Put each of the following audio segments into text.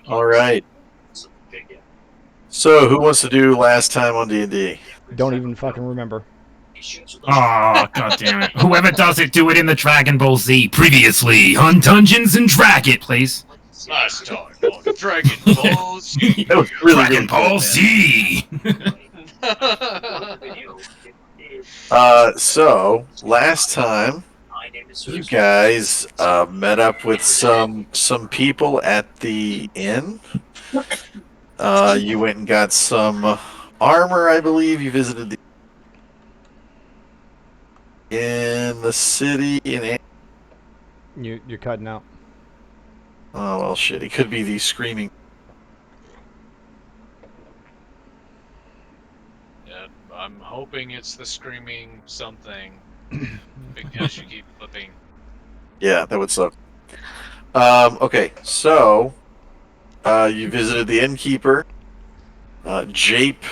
All right. So, who wants to do last time on D&D? Don't even fucking remember. Oh, god damn it. Whoever does it, do it in the Dragon Ball Z. Previously on Dungeons and Drag It, please. Last time on Dragon Ball Z. That was really, Dragon really Ball Z! So, last time, you guys met up with some people at the inn. You went and got some armor, I believe. You visited in the city in. You're cutting out. Oh well, shit. It could be the screaming. Yeah, I'm hoping it's the screaming something because you keep flipping. Yeah, that would suck. Okay, so you visited the innkeeper. Jape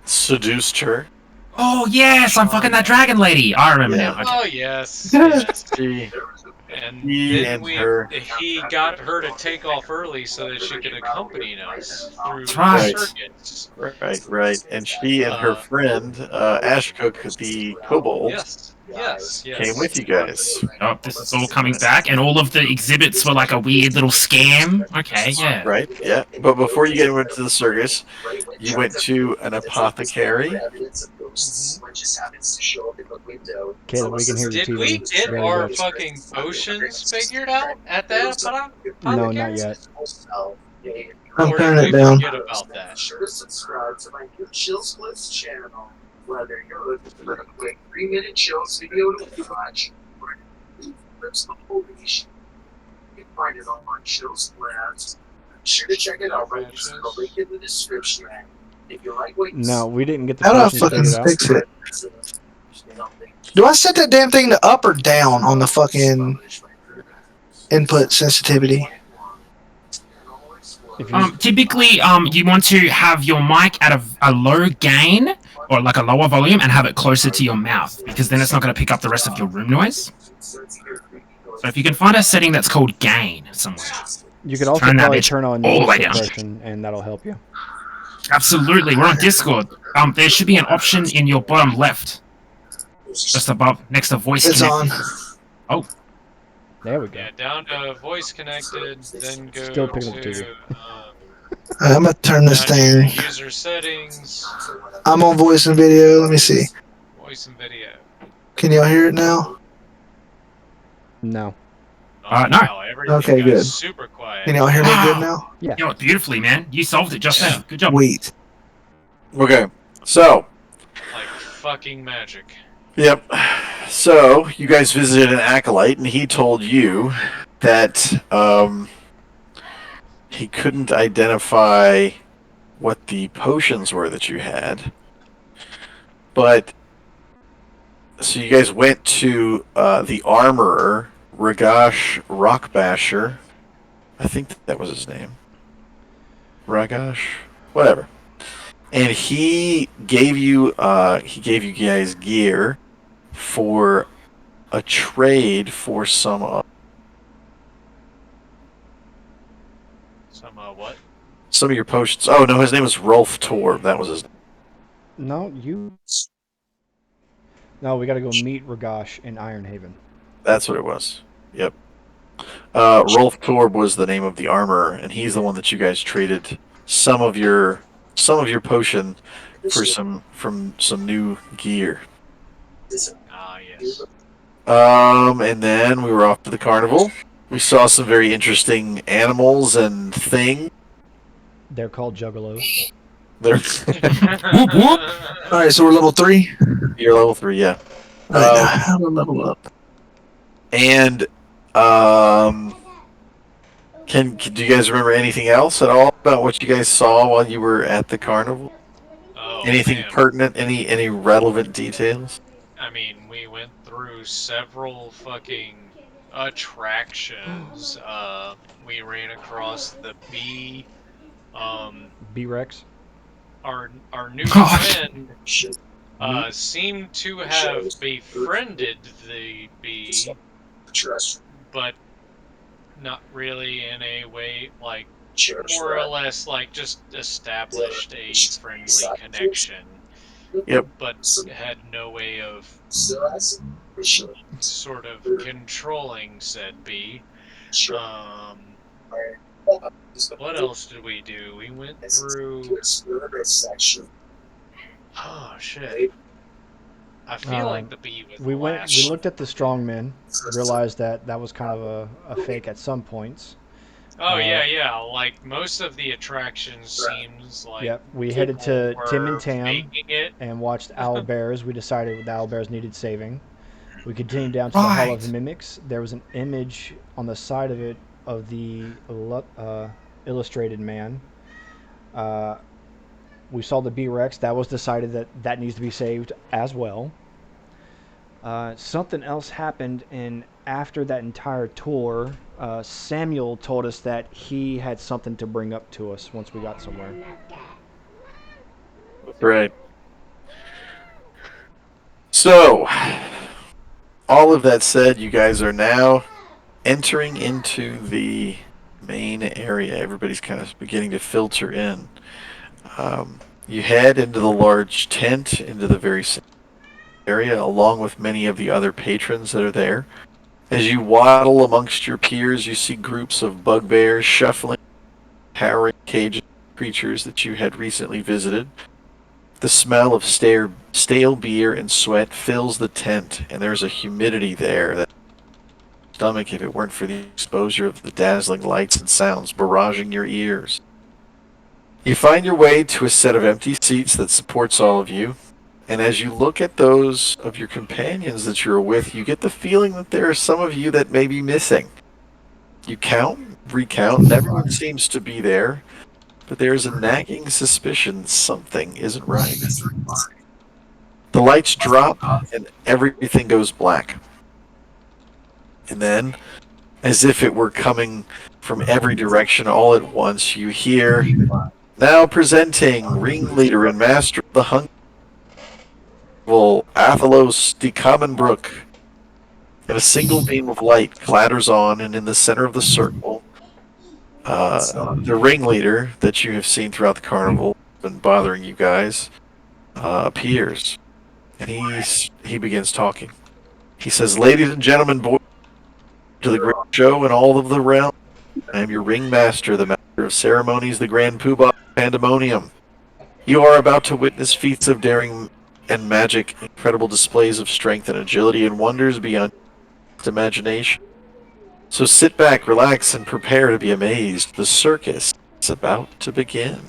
seduced her. Oh, yes, I'm fucking that dragon lady. I remember Yeah. now. Okay. Oh yes, yes. She, And he then and her. he got her to take off early so that she could accompany us through That's right. the circuits. Right. And she and her friend, Ashcook the kobold, Yes. came with you guys. Oh, this is all coming back, and all of the exhibits were like a weird little scam. Okay, yeah. Right, yeah. But before you get into the circus, you went to an apothecary. Caleb, we can hear your Did TV. we get Very our good. fucking potions figured out at that No, not yet. I'm Or turning did it we down. forget about that? Sure to subscribe to my new Chill Splits channel. Whether you're looking for a quick 3-minute chills video to watch, or clips of movies, you can find it on my Chill Splits. Be sure to check it out by using the link in the description. If you like what you No, we didn't get the How do I questions fucking figured out. fix it? Do I set that damn thing to up or down on the fucking input sensitivity? If you, Typically, you want to have your mic at a low gain or like a lower volume and have it closer to your mouth because then it's not going to pick up the rest of your room noise. So if you can find a setting that's called gain somewhere. you could also turn that probably bitch turn on all the noise way down. suppression, and that'll help you. Absolutely, we're on Discord. There should be an option in your bottom left, just above, next to voice It's connect. on. There we go. Yeah, down to voice connected, then go Still picking up the to I'm gonna turn this down to thing. user settings, I'm on voice and video. Let me see. voice and video. Can y'all hear it now? No. Oh, No. wow, everything Okay, got good. super quiet. Can y'all hear me Wow. good now? You know it beautifully, man. You solved it just now. Good job. Wait. Okay, so, Like fucking magic. yep. So, you guys visited an acolyte, and he told you that he couldn't identify what the potions were that you had. But, so you guys went to the armorer, Ragash Rockbasher. I think that was his name. Ragash? Whatever. And he gave you guys gear for a trade for some What? some of your potions. Oh no, his name was Rolf Torb. That was his name. No, you. No, we gotta go meet Ragash in Ironhaven. That's what it was. Yep. Rolf Torb was the name of the armorer, and he's the one that you guys traded some of your potion for some new gear. Ah, yes. And then we were off to the carnival. We saw some very interesting animals and things. They're called juggalos. They're Whoop, whoop. All right, so we're level 3. you're level 3, yeah. All right, now how to level up? And do you guys remember anything else at all about what you guys saw while you were at the carnival? Oh, Anything man. pertinent? Any relevant details? I mean, we went through several fucking attractions. We ran across the bee. B-Rex. Our new Gosh. friend seemed to have befriended the bee, but not really in a way, like, Cherish more or that. less, like, just established a friendly connection, Yep. but had no way of So that's appreciate it. sort of controlling said bee. Sure. What else did we do? We went through. To explore this section. Oh shit! I feel like the bee was We the went. last We one. looked at the strongmen. Realized that that was kind of a fake at some points. Oh yeah. Like most of the attractions seems like Yep. We headed to Tim and were Tam faking it. and watched owl bears. We decided the owl bears needed saving. We continued down to the Hall of Right. Mimics. There was an image on the side of it of the illustrated man. We saw the B-Rex. That was decided that that needs to be saved as well. Something else happened, and after that entire tour, Samuel told us that he had something to bring up to us once we got somewhere. Right. So, all of that said, you guys are now entering into the main area. Everybody's kind of beginning to filter in. You head into the large tent, into the very same area, along with many of the other patrons that are there. As you waddle amongst your peers, you see groups of bugbears shuffling, towering cages of creatures that you had recently visited. The smell of stale beer and sweat fills the tent, and there's a humidity there that stomach if it weren't for the exposure of the dazzling lights and sounds barraging your ears. You find your way to a set of empty seats that supports all of you, and as you look at those of your companions that you're with, you get the feeling that there are some of you that may be missing. You count, recount, and everyone seems to be there, but there's a nagging suspicion something isn't right. The lights drop, and everything goes black. And then, as if it were coming from every direction all at once, you hear, now presenting ringleader and master of the Hungry Athelos de Commonbrook. And a single beam of light clatters on, and in the center of the circle, the ringleader that you have seen throughout the carnival, been bothering you guys, appears. And he begins talking. He says, ladies and gentlemen, boys, to the great show in all of the realm. I am your ringmaster, the master of ceremonies, the grand poobah of pandemonium. You are about to witness feats of daring and magic, incredible displays of strength and agility, and wonders beyond imagination. So sit back, relax, and prepare to be amazed. The circus is about to begin.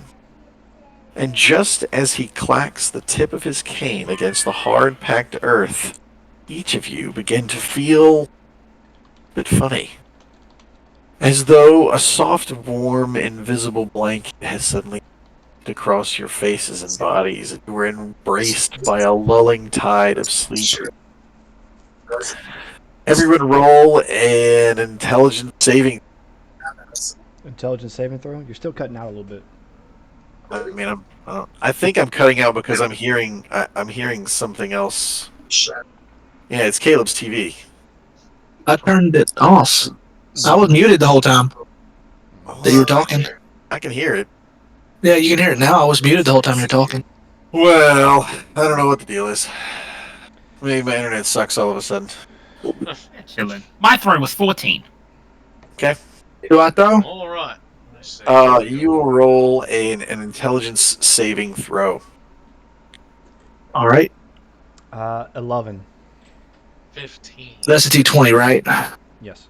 And just as he clacks the tip of his cane against the hard-packed earth, each of you begin to feel a bit funny. As though a soft, warm, invisible blanket has suddenly across your faces and bodies, and you were embraced by a lulling tide of sleep. Everyone roll an intelligence saving. Intelligence saving throw. You're still cutting out a little bit. I mean, I think I'm cutting out because I'm hearing something else. Yeah, it's Caleb's TV. I turned it off. I was muted the whole time that you were talking. I can hear it. Yeah, you can hear it now. I was muted the whole time you're talking. Well, I don't know what the deal is. Maybe my internet sucks all of a sudden. Chilling. My throw was 14. Okay. Do I throw? All right. Let's see. You will roll an intelligence saving throw. All right. 11. 15. That's a D20, right? Yes.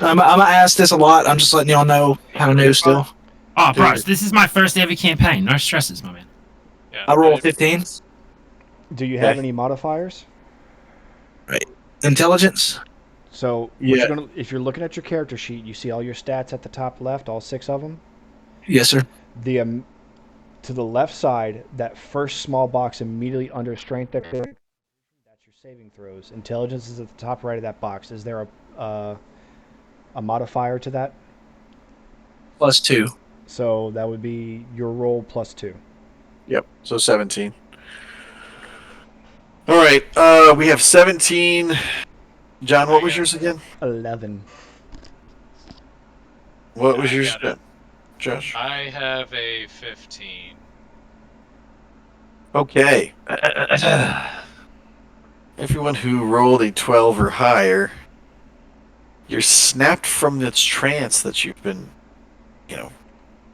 I'm gonna ask this a lot. I'm just letting y'all know how to know still. Oh, bros, this is my first ever campaign. No stresses, my man. Yeah, I rolled 15. Do you have Okay. any modifiers? Intelligence? So Yeah. if you're looking at your character sheet, you see all your stats at the top left, all 6 of them. Yes, sir. To the left side, that first small box immediately under strength, that's your saving throws. Intelligence is at the top right of that box. Is there a modifier to that? +2. So that would be your roll +2. Yep. So 17. All right. We have 17. John, what was yours again? 11. What was I your got it. Josh? I have a 15. Okay. Everyone who rolled a 12 or higher, you're snapped from this trance that you've been, you know,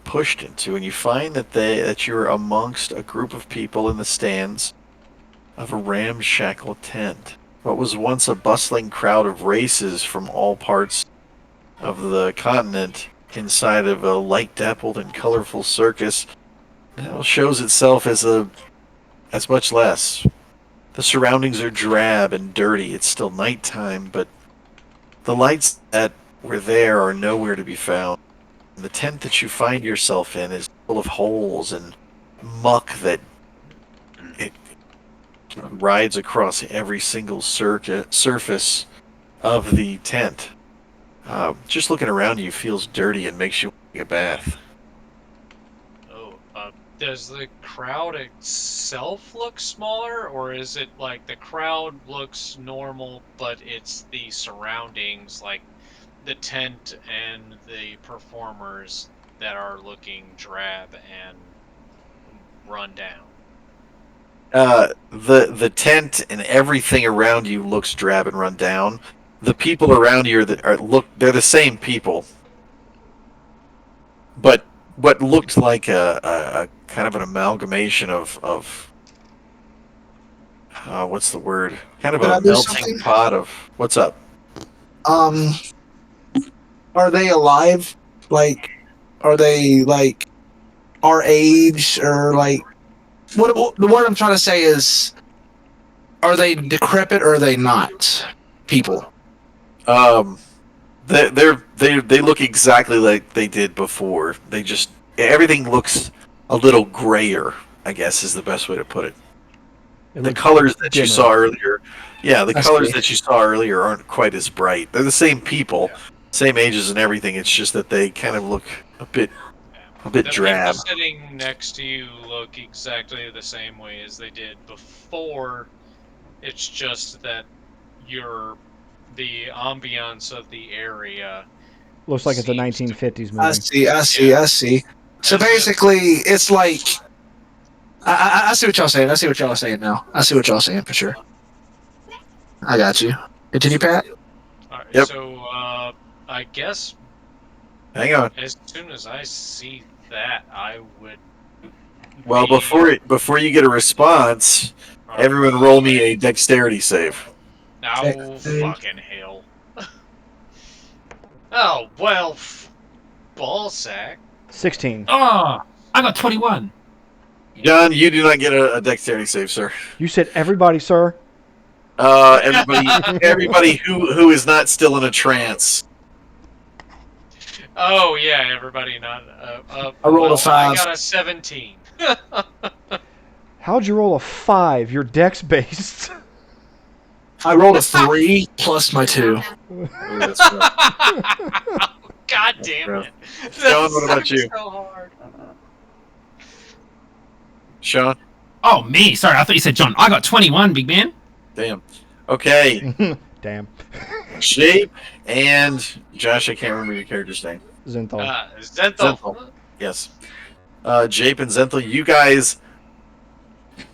pushed into, and you find that you're amongst a group of people in the stands of a ramshackle tent. What was once a bustling crowd of races from all parts of the continent inside of a light-dappled and colorful circus now shows itself as much less. The surroundings are drab and dirty. It's still nighttime, but the lights that were there are nowhere to be found. The tent that you find yourself in is full of holes and muck that it rides across every single surface of the tent. Just looking around you feels dirty and makes you want to take a bath. Oh, does the crowd itself look smaller, or is it like the crowd looks normal, but it's the surroundings, like the tent and the performers, that are looking drab and run down? The tent and everything around you looks drab and run down. The people around you they're the same people, but what looked like a kind of an amalgamation of what's the word? Kind of Can a I do melting something? pot of what's up. Um, are they alive? Like, are they like our age or like what? The word I'm trying to say is, are they decrepit or are they not people? Um, they look exactly like they did before. They just everything looks a little grayer, I guess is the best way to put it. It The looks colors that you dimmer. saw earlier, yeah, the I colors see. that you saw earlier aren't quite as bright. They're the same people, same ages and everything. It's just that they kind of look a bit a bit The people drab. sitting next to you look exactly the same way as they did before. It's just that the ambiance of the area Looks like it's a seems to, 1950s I movie. see. I see. yeah, I see. So as if, basically, it's like I see what y'all saying. I see what y'all are saying now. I see what y'all are saying for sure. I got you. Continue, Pat. Yep. so I guess Hang on. as soon as I see that, I would Well, be. before you get a response, everyone roll me a dexterity save. Oh, fucking hell. Oh, well, ballsack. 16. Oh, I got 21. John, you do not get a dexterity save, sir. You said everybody, sir. Everybody who is not still in a trance. Oh, yeah, everybody not. I rolled a Well, I 5. got a 17. How'd you roll a 5? Your dex based. I rolled a 3 plus my 2. Ooh, that's rough. God damn rough. it. Sean, what about you? So hard. Sean? Oh, me. Sorry, I thought you said John. I got 21, big man. Damn. Okay. Damn. Shape and Josh, I can't remember your character's name. Zenthal. Zenthal. Zenthal. Yes. Jape and Zenthal, you guys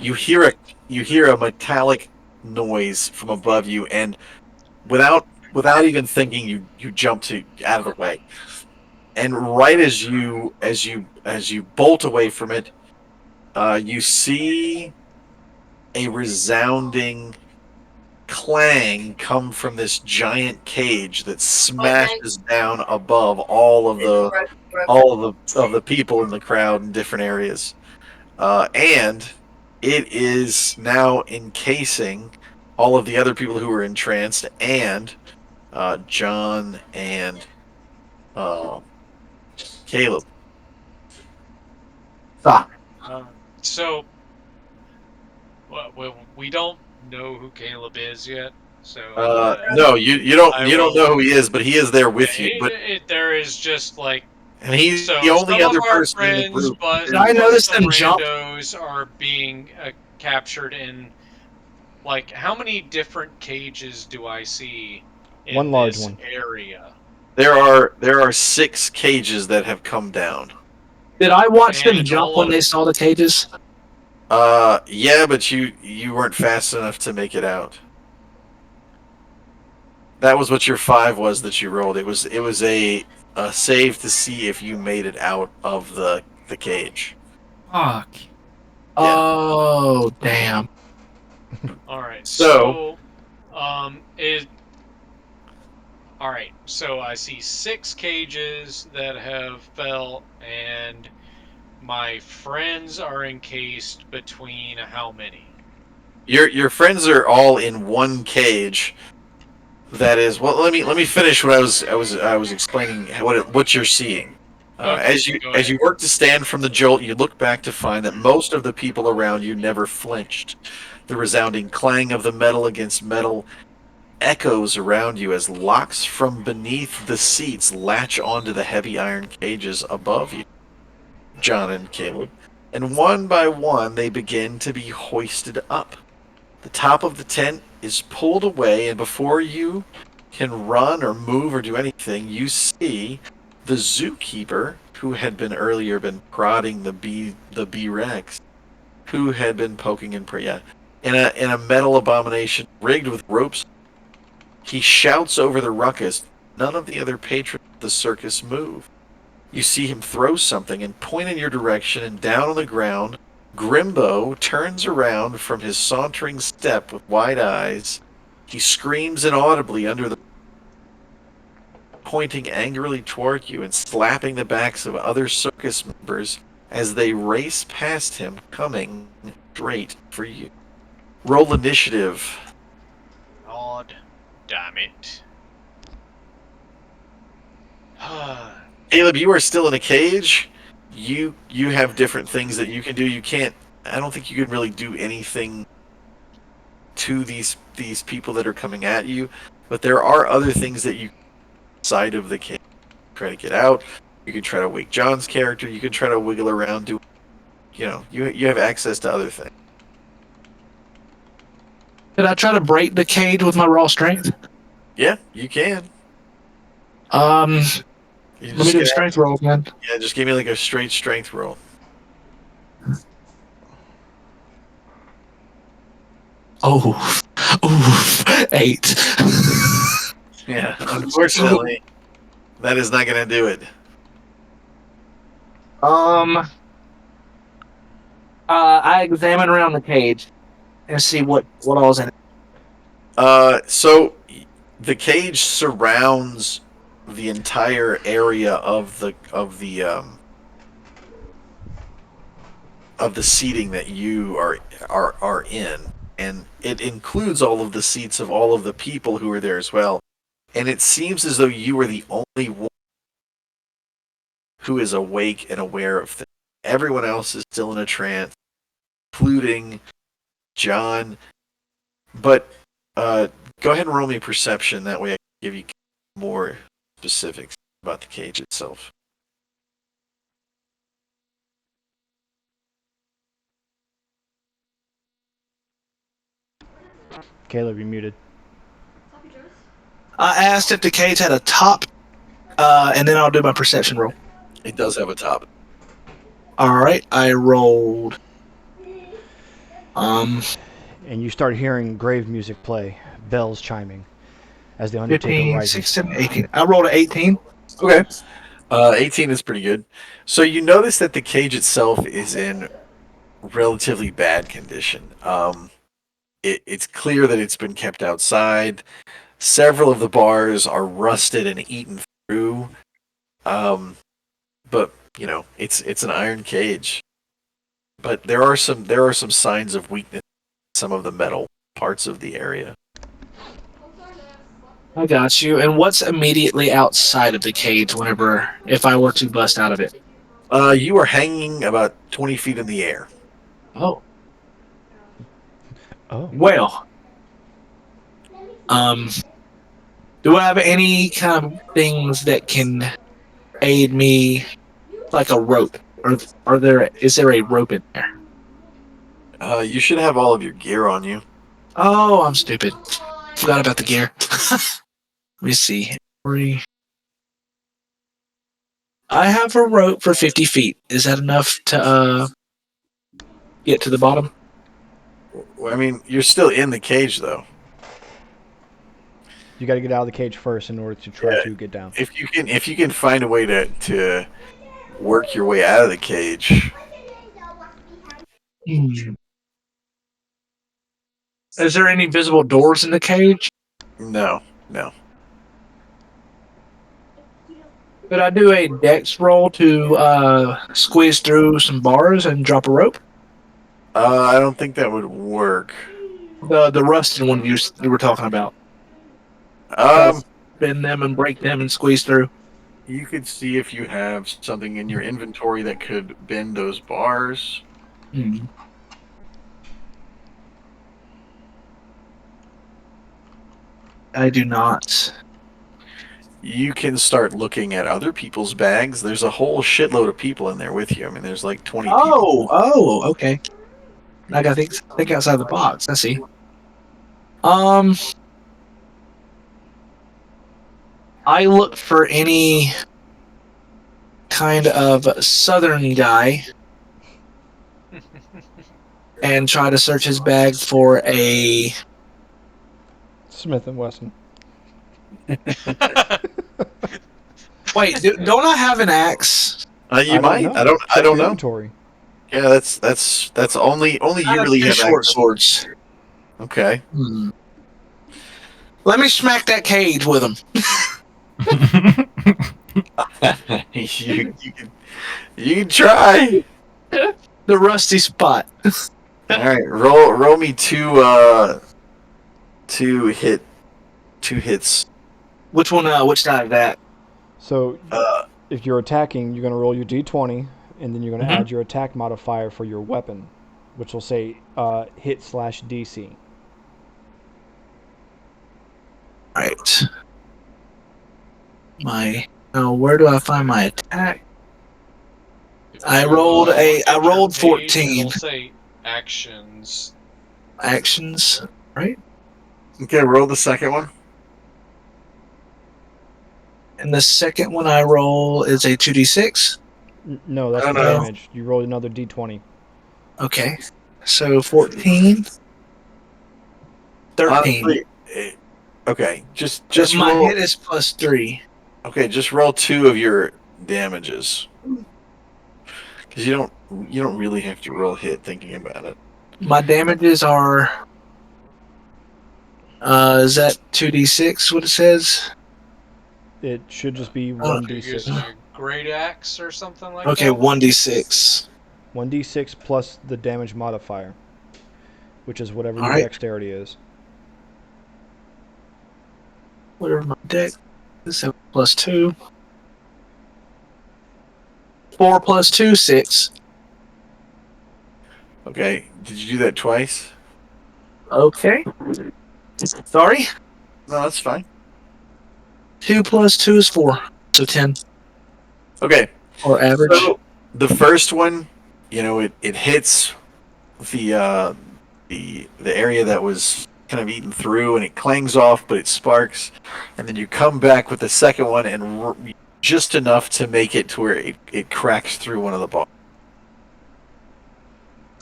you hear a metallic noise from above you, and without even thinking you jump to out of the way. And right as you bolt away from it, you see a resounding clang come from this giant cage that smashes down above all of the people in the crowd in different areas, and it is now encasing all of the other people who were entranced and John and uh, Caleb. Ah, So, we don't know who Caleb is yet. So, No, you don't I you don't will. know who he is, but he is there with you. But There is just like. and he's So the only some of other our person in the friends, group. but did I but notice some them jump? randos are being captured in. Like, how many different cages do I see in One large this one. area? There are 6 cages that have come down. Did I watch them And jump all when of- they saw the cages? Yeah, but you weren't fast enough to make it out. That was what your 5 was that you rolled. It was a save to see if you made it out of the cage. Fuck. Oh, damn. All right. So- It. All right. So I see 6 cages that have fell, and my friends are encased between how many? Your friends are all in one cage. That is well. Let me finish what I was explaining what you're seeing. Okay, go As ahead. you work to stand from the jolt, you look back to find that most of the people around you never flinched. The resounding clang of the metal against metal echoes around you as locks from beneath the seats latch onto the heavy iron cages above you, John and Caleb. And one by one, they begin to be hoisted up. The top of the tent is pulled away, and before you can run or move or do anything, you see the zookeeper who had been prodding the bee Rex, who had been poking and praying in a metal abomination rigged with ropes. He shouts over the ruckus. None of the other patrons of the circus move. You see him throw something and point in your direction, and down on the ground, Grimbo turns around from his sauntering step with wide eyes. He screams inaudibly under the pointing angrily toward you and slapping the backs of other circus members as they race past him, coming straight for you. Roll initiative. God damn it. Caleb, you are still in a cage. You have different things that you can do. You can't. I don't think you can really do anything to these people that are coming at you. But there are other things that you side of the cage try to get out. You can try to wake John's character. You can try to wiggle around. You have access to other things. Did I try to break the cage with my raw strength? Yeah, you can. Um, You let me just do a get strength roll, man. Yeah, just give me like a straight strength roll. Oh, oof, 8. Yeah, unfortunately, that is not going to do it. I examine around the cage and see what all's in it. So the cage surrounds the entire area of the seating that you are in, and it includes all of the seats of all of the people who are there as well. And it seems as though you are the only one who is awake and aware of things. Everyone else is still in a trance, including John. But go ahead and roll me perception. That way I can give you more specifics about the cage itself. Caleb, you're muted. I asked if the cage had a top, and then I'll do my perception roll. It does have a top. All right, I rolled. And you start hearing grave music play, bells chiming, as the Undertaker 15, rises. 16, 18. I rolled an 18. Okay. 18 is pretty good. So you notice that the cage itself is in relatively bad condition. It's clear that it's been kept outside. Several of the bars are rusted and eaten through. But it's an iron cage. But there are some signs of weakness in some of the metal parts of the area. I got you. And what's immediately outside of the cage if I were to bust out of it? You are hanging about 20 feet in the air. Oh, Oh. well. Do I have any kind of things that can aid me, like a rope? Or is there a rope in there? You should have all of your gear on you. Oh, I'm stupid. Forgot about the gear. Let me see. I have a rope for 50 feet. Is that enough to get to the bottom? I mean, you're still in the cage though. You got to get out of the cage first in order to try Yeah. to get down. If you can find a way to work your way out of the cage. Hmm. Is there any visible doors in the cage? No. Could I do a dex roll to squeeze through some bars and drop a rope? I don't think that would work. The rusted one you were talking about. Um, Bend them and break them and squeeze through. you could see if you have something in your inventory that could bend those bars. Hmm. I do not. You can start looking at other people's bags. There's a whole shitload of people in there with you. I mean, there's like 20 people. Okay. I gotta think outside the box. I see. Um, I look for any kind of southern guy and try to search his bag for a. Smith and Wesson. Wait, don't I have an axe? You might. I don't Check your know. inventory. Yeah, that's only you really two have short access. swords. Okay. Let me smack that cage with him. you can try. The rusty spot. All right, roll me two hits. Which one? Which die of that? So Uh, if you're attacking, you're going to roll your d20, and then you're going to add your attack modifier for your weapon, which will say hit/DC. Right. Where do I find my attack? I rolled 14. We'll say actions. Actions, right? okay, roll the second one. And the second one I roll is a 2d6. No, that's I the don't know. damage. You roll another d20. Okay. So 14. 13. Honestly, okay, just My roll. hit is +3. Okay, just roll 2 of your damages. Because you don't really have to roll hit thinking about it. My damages are. Is that 2d6? What it says? It should just be Oh. You're using 1d6. a great axe or something like Okay, that. 1d6. 1d6 plus the damage modifier, which is whatever All your right. dexterity is. Whatever my deck is, so +2. 4 + 2, 6. Okay, did you do that twice? Okay. Sorry. No, that's fine. 2 + 2 is 4, so 10. Okay, Or average. so the first one, it hits the area that was kind of eaten through, and it clangs off, but it sparks, and then you come back with the second one, and just enough to make it to where it cracks through one of the bars.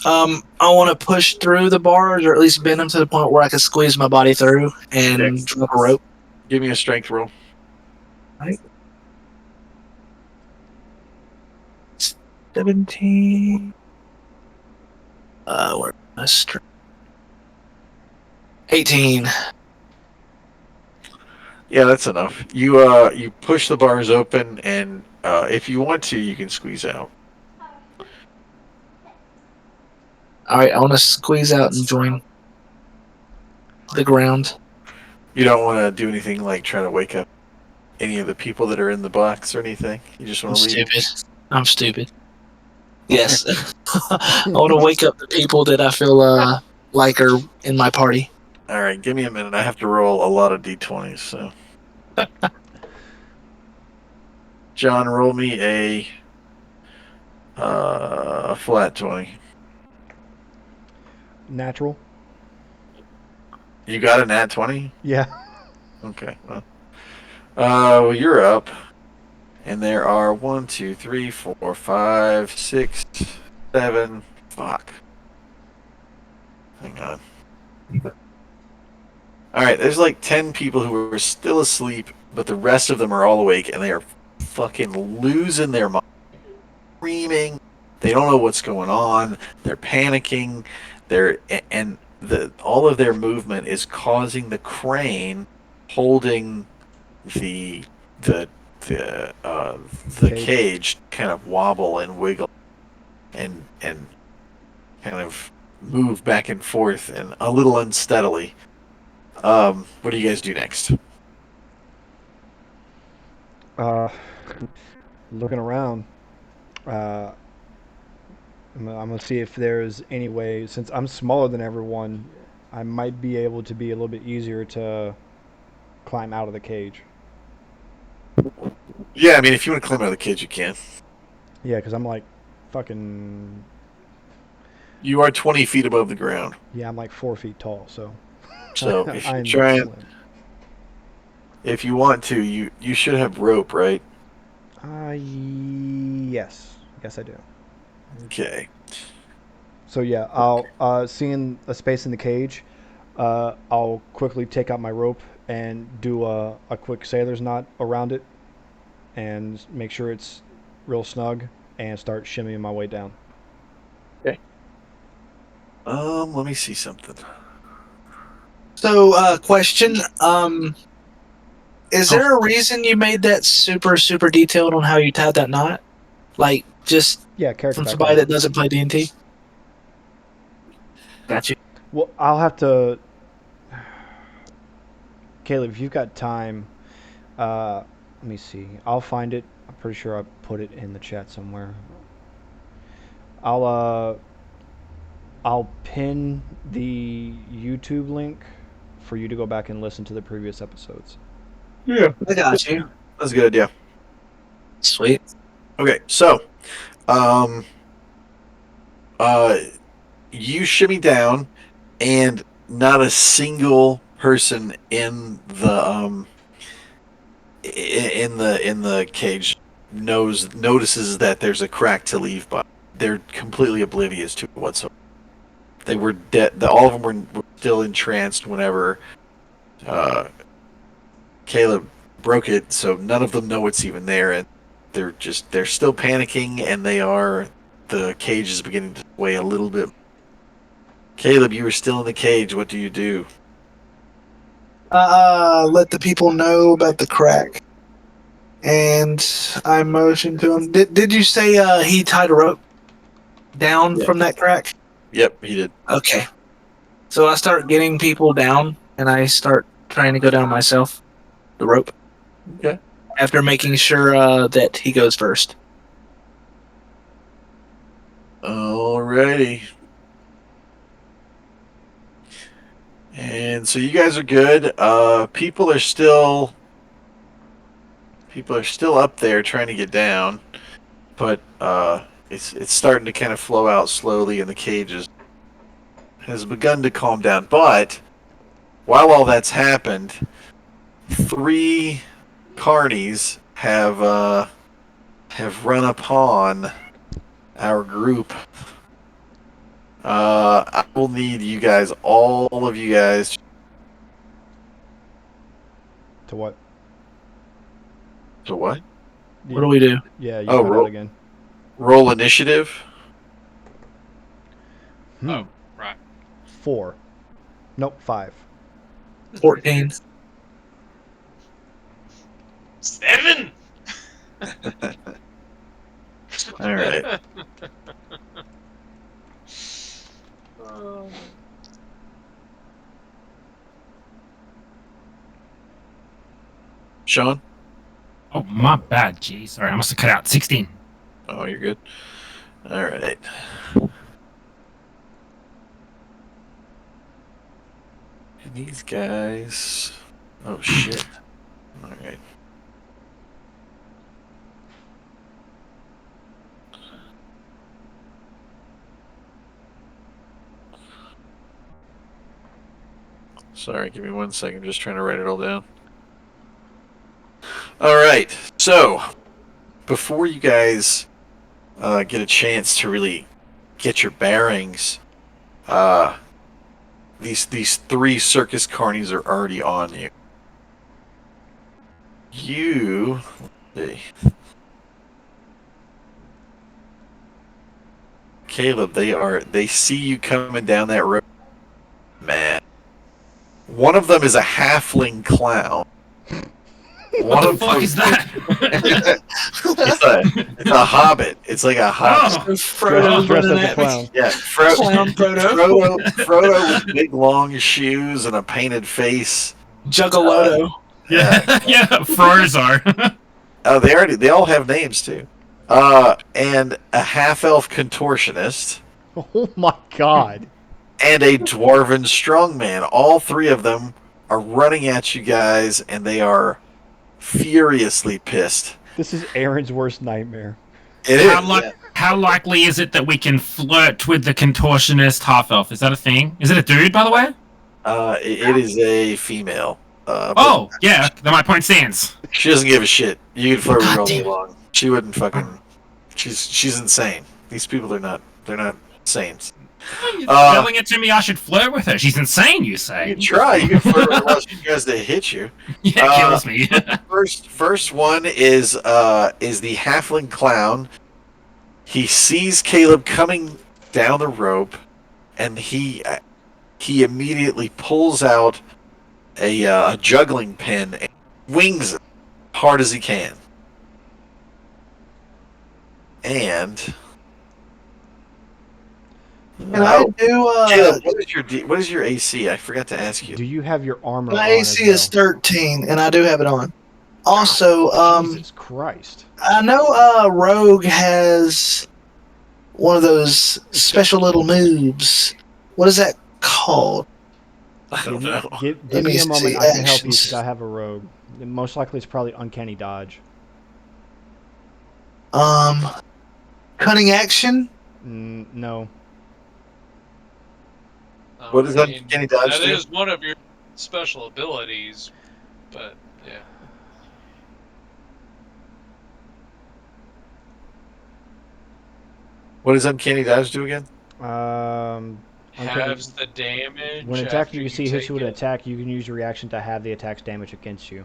I want to push through the bars, or at least bend them to the point where I can squeeze my body through and drop a rope. Give me a strength roll. 17. Where's my strength? 18. Yeah, that's enough. You push the bars open, and if you want to, you can squeeze out. All right, I want to squeeze out and join the ground. You don't want to do anything like try to wake up any of the people that are in the box or anything. You just I'm want to leave. stupid. I'm stupid. Yes. I want to wake up the people that I feel like are in my party. All right, give me a minute. I have to roll a lot of d20s. So, John, roll me a flat 20. Natural? You got a nat 20? Yeah. Okay. Well, you're up, And there are 1, 2, 3, 4, 5, 6, 7. Fuck. Hang on. Alright, there's like 10 people who are still asleep, but the rest of them are all awake, and they are fucking losing their mind. Screaming. They don't know what's going on. They're panicking. All of their movement is causing the crane holding the the the cage kind of wobble and wiggle and kind of move back and forth and a little unsteadily. What do you guys do next? Looking around. I'm gonna see if there's any way, since I'm smaller than everyone, I might be able to be a little bit easier to climb out of the cage. Yeah, I mean, if you want to climb out of the cage, you can. Yeah, because I'm like fucking. You are 20 feet above the ground. Yeah, I'm like 4 feet tall, so. So if you I'm try and, slim. if you want to, you should have rope, right? Yes. Yes, I do. Okay. So yeah, I'll seeing a space in the cage, I'll quickly take out my rope and do a quick sailor's knot around it, and make sure it's real snug, and start shimmying my way down. Okay. Let me see something. So, question. Is there a reason you made that super, super detailed on how you tied that knot? Like, just Yeah, character from background. somebody that doesn't play D&T? Got you. Well, I'll have to. Caleb, if you've got time, let me see. I'll find it. I'm pretty sure I put it in the chat somewhere. I'll pin the YouTube link for you to go back and listen to the previous episodes. Yeah, I got you. that's a good idea. Sweet. Okay, so, um, you shimmy down, and not a single person in the cage notices that there's a crack to leave by. They're completely oblivious to it whatsoever. They were dead. All of them were still entranced whenever Caleb broke it, so none of them know it's even there, and they're still panicking, and the cage is beginning to sway a little bit. Caleb, you were still in the cage. What do you do? Let the people know about the crack. And I motioned to him. Did you say he tied a rope down Yeah. from that crack? Yep, he did. Okay. So I start getting people down, and I start trying to go down myself, the rope. Okay. After making sure that he goes first. Alrighty. And so you guys are good. People are still up there trying to get down, but it's starting to kind of flow out slowly, and the cage has begun to calm down. But while all that's happened, 3 carnies have run upon our group. I will need you guys, all of you guys. To what? To what? What do we do? Yeah, you Oh, cut out again. Roll initiative. Oh, right. 4. Nope, 5. 14. 7. All right. Sean? Oh, my bad. Gee, sorry, I must have cut out 16. Oh, you're good. All right. And these guys. Oh shit. All right. Sorry, give me 1 second. Just trying to write it all down. All right. So, before you guys get a chance to really get your bearings, these 3 circus carnies are already on you. Let's see. Caleb, they see you coming down that road. Man. One of them is a halfling clown. What the fuck is that? It's a hobbit. It's like a hobbit. Oh. Frodo Dressed running as a at me. clown. Yeah, Clown Frodo. Frodo with big long shoes and a painted face. Juggalo. Yeah, yeah, Frozar. Oh, they all have names too. And a half-elf contortionist Oh my god. and a dwarven strongman. All 3 of them are running at you guys, and they are furiously pissed. This is Aaron's worst nightmare. It is. How likely is it that we can flirt with the contortionist half-elf? Is that a thing? Is it a dude, by the way? It is a female. Oh, yeah, then my point stands. She doesn't give a shit. You can flirt with her all God day damn it. long. She wouldn't fucking. She's insane. These people are not. They're not saints. You're telling it to me I should flirt with her. She's insane, you You say. can try. You can flirt with her while she tries to hit you. Yeah, it kills me. First one is the halfling clown. He sees Caleb coming down the rope, and he immediately pulls out a juggling pin and swings it hard as he can. And I do. Caleb, what is your AC? I forgot to ask you. Do you have your armor My on AC as is 13, and I do have it on. Also, Jesus Christ. I know Rogue has one of those special little moves. What is that called? I don't know. Give Let me me a moment. see I can help you actions. because I have a rogue. Most likely it's probably uncanny dodge. Cunning action. No. What is uncanny dodge That do? is one of your special abilities, but yeah. What does uncanny dodge do again? Uncanny- Halves the damage. When attacking, after you see hits take you with an it. attack. You can use your reaction to have the attack's damage against you.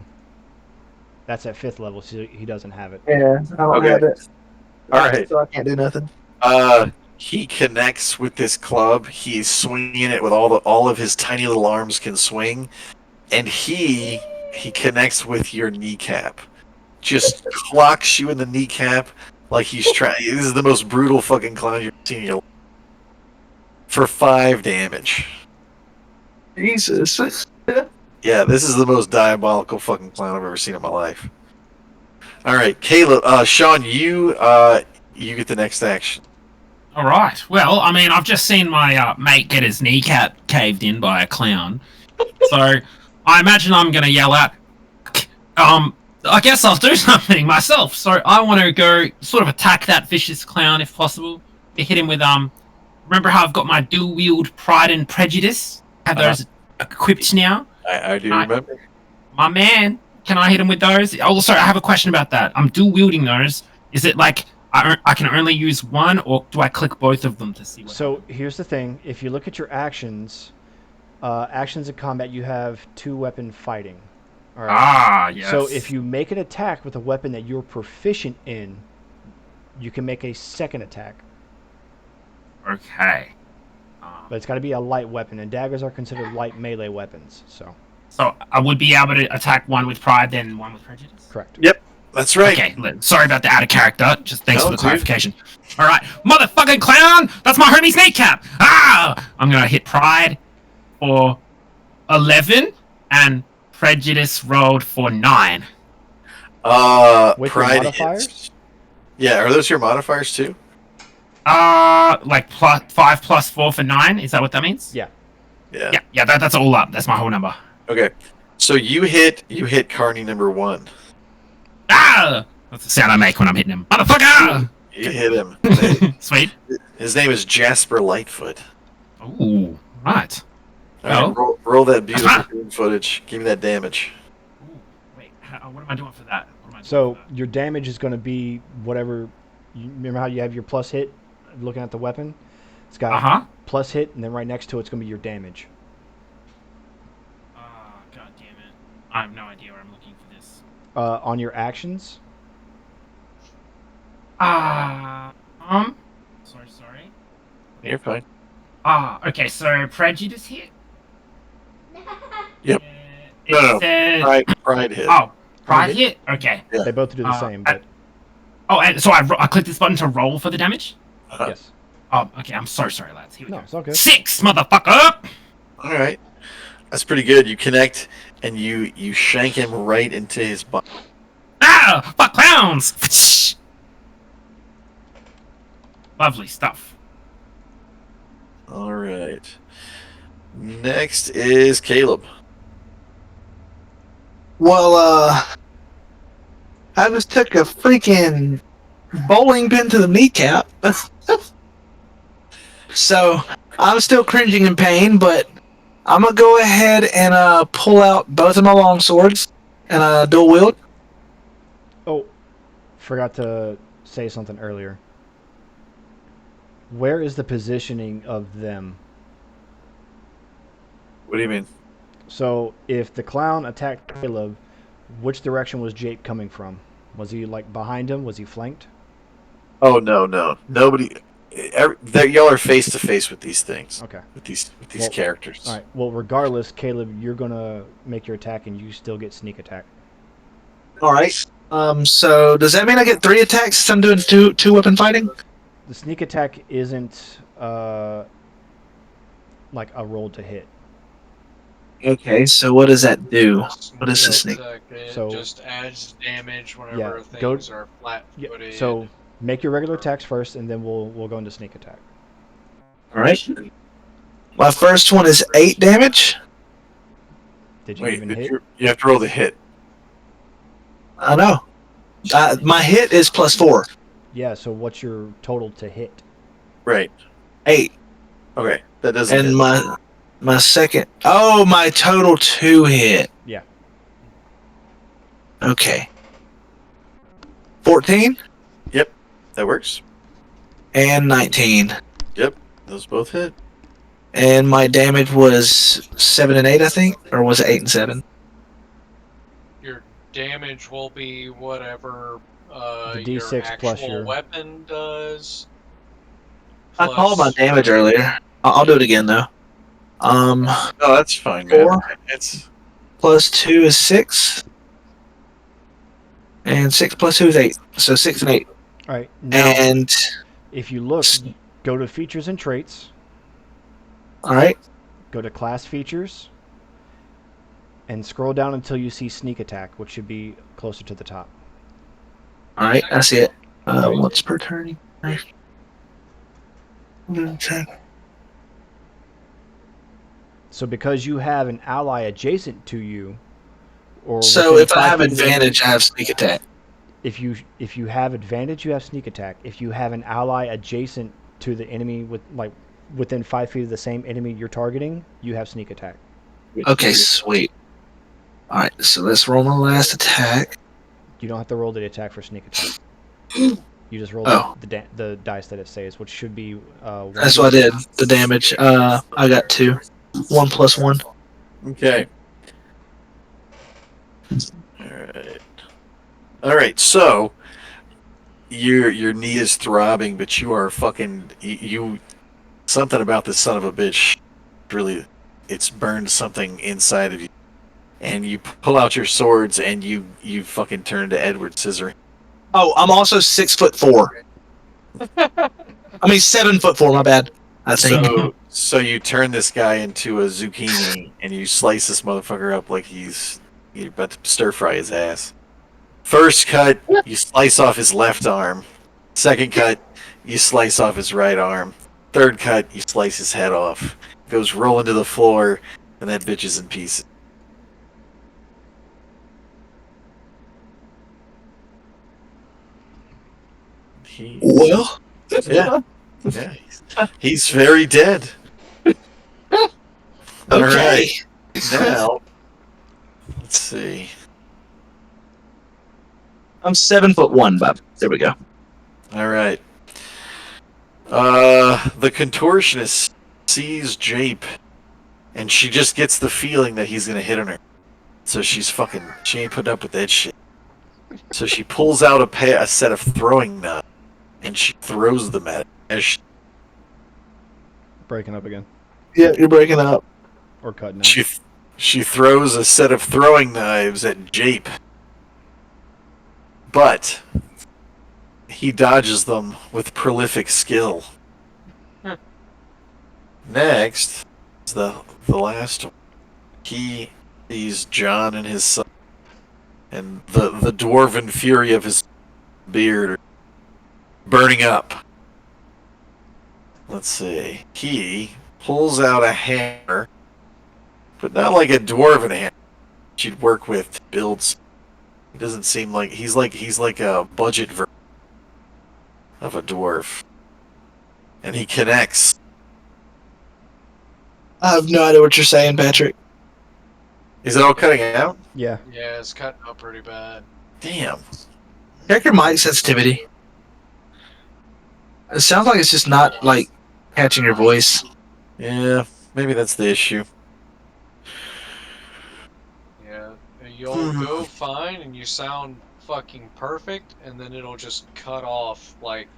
That's at 5th level, so he doesn't have it. Yeah, I don't Okay. have it. All right. So I can't do nothing. He connects with this club. He's swinging it with all of his tiny little arms can swing, and he connects with your kneecap. Just clocks you in the kneecap like he's trying. This is the most brutal fucking clown you've seen in your life. For 5 damage. Jesus. Yeah, this is the most diabolical fucking clown I've ever seen in my life. All right, Caleb, Sean, you get the next action. All right. Well, I mean, I've just seen my mate get his kneecap caved in by a clown. So I imagine I'm going to yell out, I guess I'll do something myself. So I want to go sort of attack that vicious clown if possible. To hit him with, remember how I've got my dual wield pride and prejudice? Have those equipped now? I do remember. My man, can I hit him with those? Oh, sorry, I have a question about that. I'm dual wielding those. Is it like I can only use one, or do I click both of them to see what So here's the thing: if you look at your actions, actions in combat, you have 2-weapon fighting. All right. Ah, yes. So if you make an attack with a weapon that you're proficient in, you can make a second attack. Okay. But it's got to be a light weapon, and daggers are considered light melee weapons. So So I would be able to attack one with pride, then one with prejudice? correct. Yep, that's right. Okay, sorry about the out of character. Just thanks No, for the dude. clarification. All right, motherfucking clown! That's my homie's kneecap! Ah! I'm gonna hit pride for 11, and prejudice rolled for 9. With your pride modifiers? hits. Yeah, are those your modifiers too? Like plus 5 plus 4 for 9. Is that what that means? Yeah. Yeah. Yeah. That's all up. That's my whole number. Okay. So you hit Carney number 1. Ah! That's the sound I make when I'm hitting him. Motherfucker! You hit him. Sweet. His name is Jasper Lightfoot. Ooh, right. All right, roll that beautiful Ah. green footage. Give me that damage. Ooh, wait, what am I doing for that? What am might do So that. your damage is going to be whatever. You remember how you have your plus hit? Looking at the weapon, it's got Uh-huh. plus hit, and then right next to it's going to be your damage. Ah, god damn it. I have no idea where I'm looking for this. On your actions, Ah, sorry. You're fine. Ah, okay, so prejudice hit? Yep. It No. said... Pride hit. Oh, pride hit? Okay. Yeah. they both do the same, but And so I click this button to roll for the damage? yes. Oh, okay, I'm so sorry, lads. Here we No, go. it's all good. 6, motherfucker! All right. That's pretty good. You connect and you shank him right into his body. Ah! Fuck clowns! Lovely stuff. All right. Next is Caleb. Well, I just took a freaking bowling pin to the kneecap. So I'm still cringing in pain, but I'm gonna go ahead and pull out both of my long swords and dual wield. Oh, forgot to say something earlier. Where is the positioning of them? What do you mean? So if the clown attacked Caleb, which direction was Jake coming from? Was he like behind him? Was he flanked? Oh no. Nobody. Y'all are face to face with these things. Okay. With these Well, characters. All right. Well, regardless, Caleb, you're gonna make your attack, and you still get sneak attack. All right. So does that mean I get 3 attacks since I'm doing two weapon fighting? The sneak attack isn't like a roll to hit. Okay. So what does that do? What is the Sneak sneak? attack, it So- just adds damage whenever Yeah, things are Yeah, flat-footed. so make your regular attacks first, and then we'll go into sneak attack. All right. My first one is 8 damage. Did you Wait, even hit? you have to roll the hit. I know. My hit is +4. Yeah. So what's your total to hit? Right. 8. Okay. That doesn't And hit. my second. Oh, my total 2 hit. Yeah. Okay. 14 That works. and 19. Those both hit. And my damage was 7 and 8, I think, or was it 8 and 7? Your damage will be whatever The your D6 actual plus your- weapon does. I called my plus- damage earlier. I'll do it again though. No, that's fine, man. 4 It's plus 2 is 6, and 6 plus 2 is 8. So 6 and 8. All right. Now, And if you look, go to features and traits. all right, Go to class features. And scroll down until you see sneak attack, which should be closer to the top. all right, I see it. Once per turn. Check. So because you have an ally adjacent to you, or So within if I 5 have feet of them- advantage, I have sneak attack. if you have advantage, you have sneak attack. If you have an ally adjacent to the enemy within 5 feet of the same enemy you're targeting, you have sneak attack. Okay, sweet. All right, so let's roll my last attack. You don't have to roll the attack for sneak attack. You just roll Oh. the dice that it says, which should be. That's what I did. The damage. I got 2. 1 plus 1. okay. All right. So your knee is throbbing, but you are fucking you. Something about this son of a bitch, really, it's burned something inside of you, and you pull out your swords and you fucking turn to Edward Scissorhands. Oh, I'm also 6'4". I mean 7'4". My bad. I think. So you turn this guy into a zucchini and you slice this motherfucker up like you're about to stir fry his ass. First cut, you slice off his left arm. Second cut, you slice off his right arm. Third cut, you slice his head off. Goes rolling to the floor, and that bitch is in pieces. Well, Yeah. Yeah. He's very dead. All okay. right. Now, let's see. I'm 7'1", Bob. There we go. All right. The contortionist sees Jape, and she just gets the feeling that he's gonna hit on her. So she ain't putting up with that shit. So she pulls out a set of throwing knives, and she throws them at him. Breaking up again. Yeah, you're breaking up. Or cutting out. She throws a set of throwing knives at Jape, but he dodges them with prolific skill. Next is the last one. He sees John and his son, and the dwarven fury of his beard are burning up. Let's see. He pulls out a hammer, but not like a dwarven hammer you'd work with to build. He doesn't seem like he's like a budget version of a dwarf, and he connects. I have no idea what you're saying, Patrick. Is it all cutting out? Yeah. Yeah, it's cutting out pretty bad. Damn. Check your mic sensitivity. It sounds like it's just not, like, catching your voice. Yeah, maybe that's the issue. Yeah, you'll go fine and you sound fucking perfect, and then it'll just cut off, like,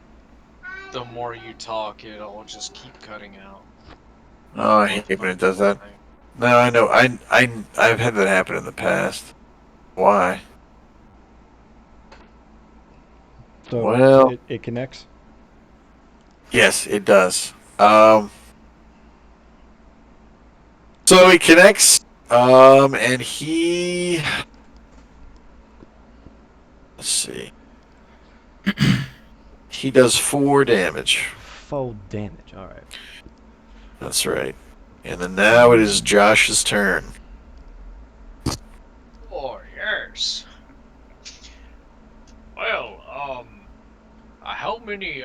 the more you talk, it'll just keep cutting out. Oh, I hate when it does that. No, I know. I've had that happen in the past. Why? So Well- it connects. Yes, it does. So he connects, and he. Let's see. He does 4 damage. Full damage. All right. That's right. And then now it is Josh's turn. Oh, yes. Well, how many,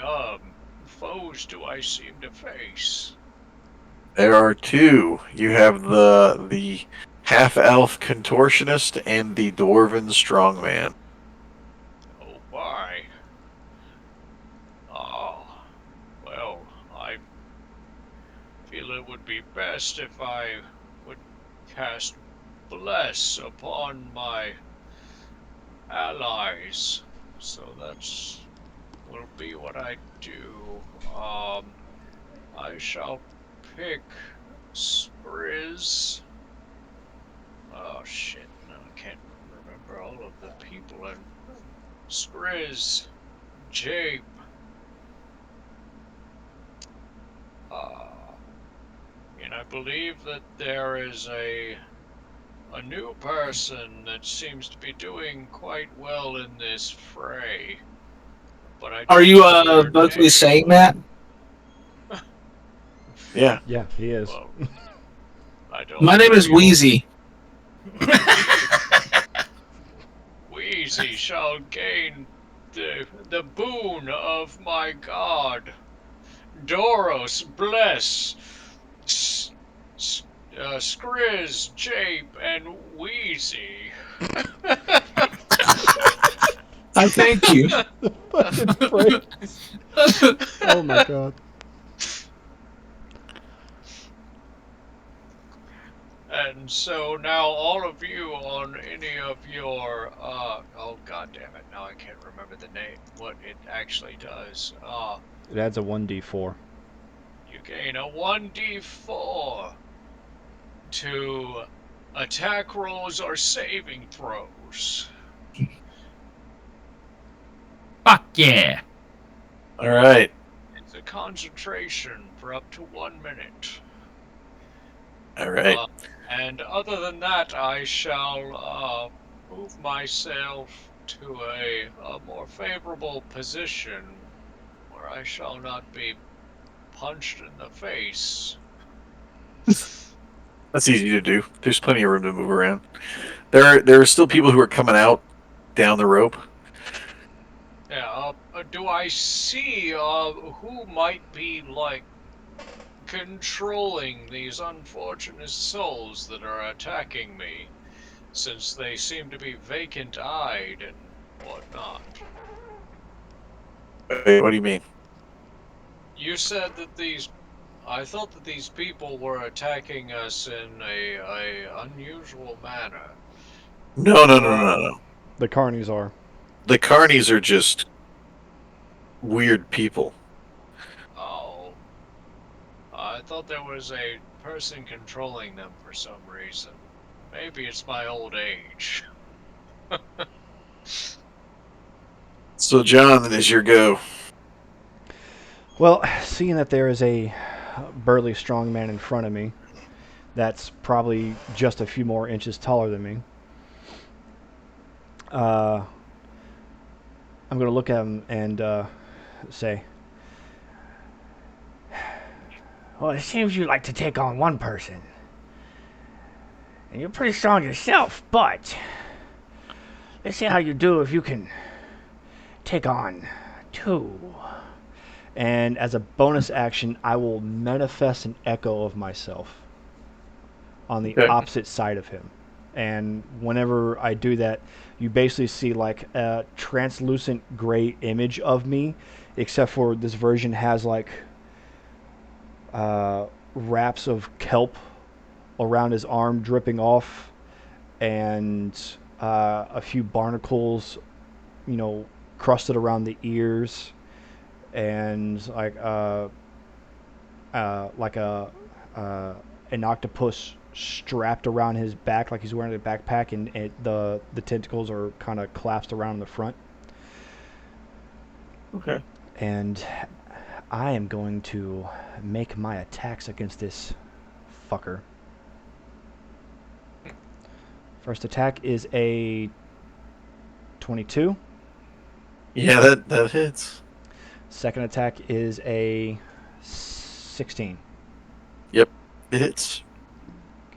foes do I seem to face? There are 2. You have the half-elf contortionist and the dwarven strongman. Oh, my. Oh, well, I feel it would be best if I would cast Bless upon my allies. So that's will be what I do. I shall pick Sprizz. Oh shit, no, I can't remember all of the people in Scrizz, Jape, and I believe that there is a new person that seems to be doing quite well in this fray. But I Are don't you know their vocally name. saying that? Yeah. Yeah, he is. Well, I don't My name know is your- Wheezy. Wheezy shall gain the boon of my god. Doros, bless. Scrizz, Jape, and Wheezy. I thank you. Fucking prick. Oh my god. And so now all of you on any of your, oh god damn it, now I can't remember the name, what it actually does. It adds a 1d4. You gain a 1d4 to attack rolls or saving throws. Fuck yeah. All right. It's a concentration for up to 1 minute. All right. And other than that, I shall move myself to a more favorable position where I shall not be punched in the face. That's easy to do. There's plenty of room to move around. There are still people who are coming out down the rope. Yeah, do I see who might be, like, controlling these unfortunate souls that are attacking me, since they seem to be vacant-eyed and whatnot. Wait, what do you mean? You said that these. I thought that these people were attacking us in a unusual manner. No. The carnies are. The carnies are just weird people. Oh. I thought there was a person controlling them for some reason. Maybe it's my old age. So, John, is your go? Well, seeing that there is a burly, strong man in front of me, that's probably just a few more inches taller than me. I'm going to look at him and say, "Well, it seems you like to take on one person. And you're pretty strong yourself, but let's see how you do if you can take on two." And as a bonus action, I will manifest an echo of myself on the opposite side of him. And whenever I do that, you basically see like a translucent gray image of me, except for this version has like wraps of kelp around his arm dripping off, and a few barnacles, crusted around the ears, and like an octopus strapped around his back, like he's wearing a backpack, and the tentacles are kind of collapsed around in the front. Okay. And I am going to make my attacks against this fucker. First attack is a 22. Yeah, that hits. Second attack is a 16. Yep, it hits.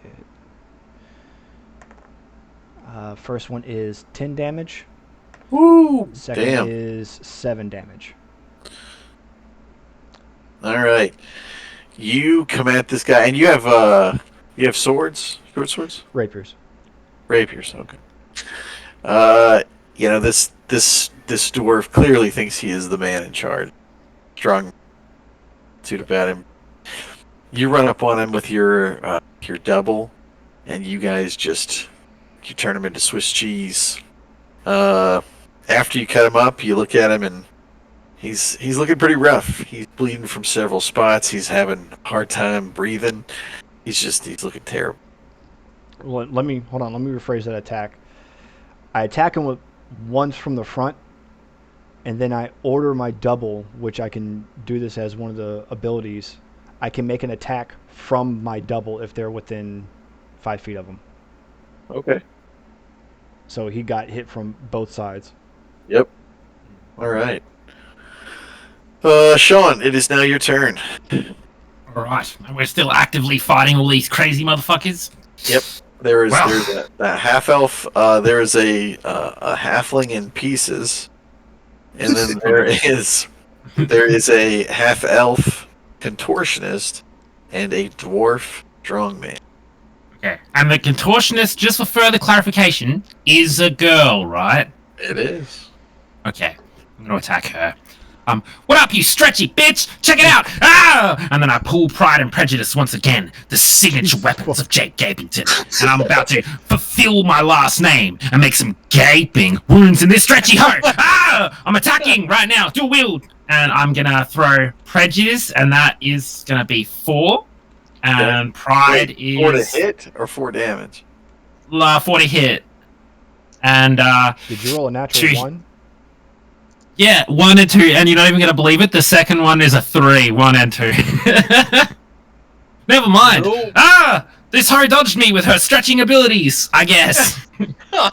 Good. First one is 10 damage. Woo! Second Damn. is 7 damage. All right. You come at this guy, and you have swords, short swords, Rapiers. rapiers. Okay. This dwarf clearly thinks he is the man in charge. Strong suit about him. You run up on him with your double, and you guys you turn him into Swiss cheese. After you cut him up, you look at him, and he's looking pretty rough. He's bleeding from several spots. He's having a hard time breathing. He's looking terrible. Well, let me rephrase that attack. I attack him with once from the front, and then I order my double, which I can do this as one of the abilities. I can make an attack from my double if they're within 5 feet of him. Okay. So he got hit from both sides. Yep. All right. Sean, it is now your turn. Alright, and we're still actively fighting all these crazy motherfuckers? Yep. There's Wow. a half elf. There is a halfling in pieces, and then there is a half elf contortionist and a dwarf strongman. Okay, and the contortionist, just for further clarification, is a girl, right? It is. Okay, I'm gonna attack her. What up, you stretchy bitch? Check it out! Ah! And then I pull Pride and Prejudice once again, the signature weapons of Jake Gapington. And I'm about to fulfill my last name and make some gaping wounds in this stretchy heart. Ah! I'm attacking right now, dual wield. And I'm gonna throw Prejudice, and that is gonna be 4. And Pride is 4 to hit or 4 damage. 4 to hit. And Did you roll a natural 1? yeah, 1 and 2, and you're not even gonna believe it. The second one is a 3, 1 and 2. Never mind. No. Ah, this hoe dodged me with her stretching abilities, I guess.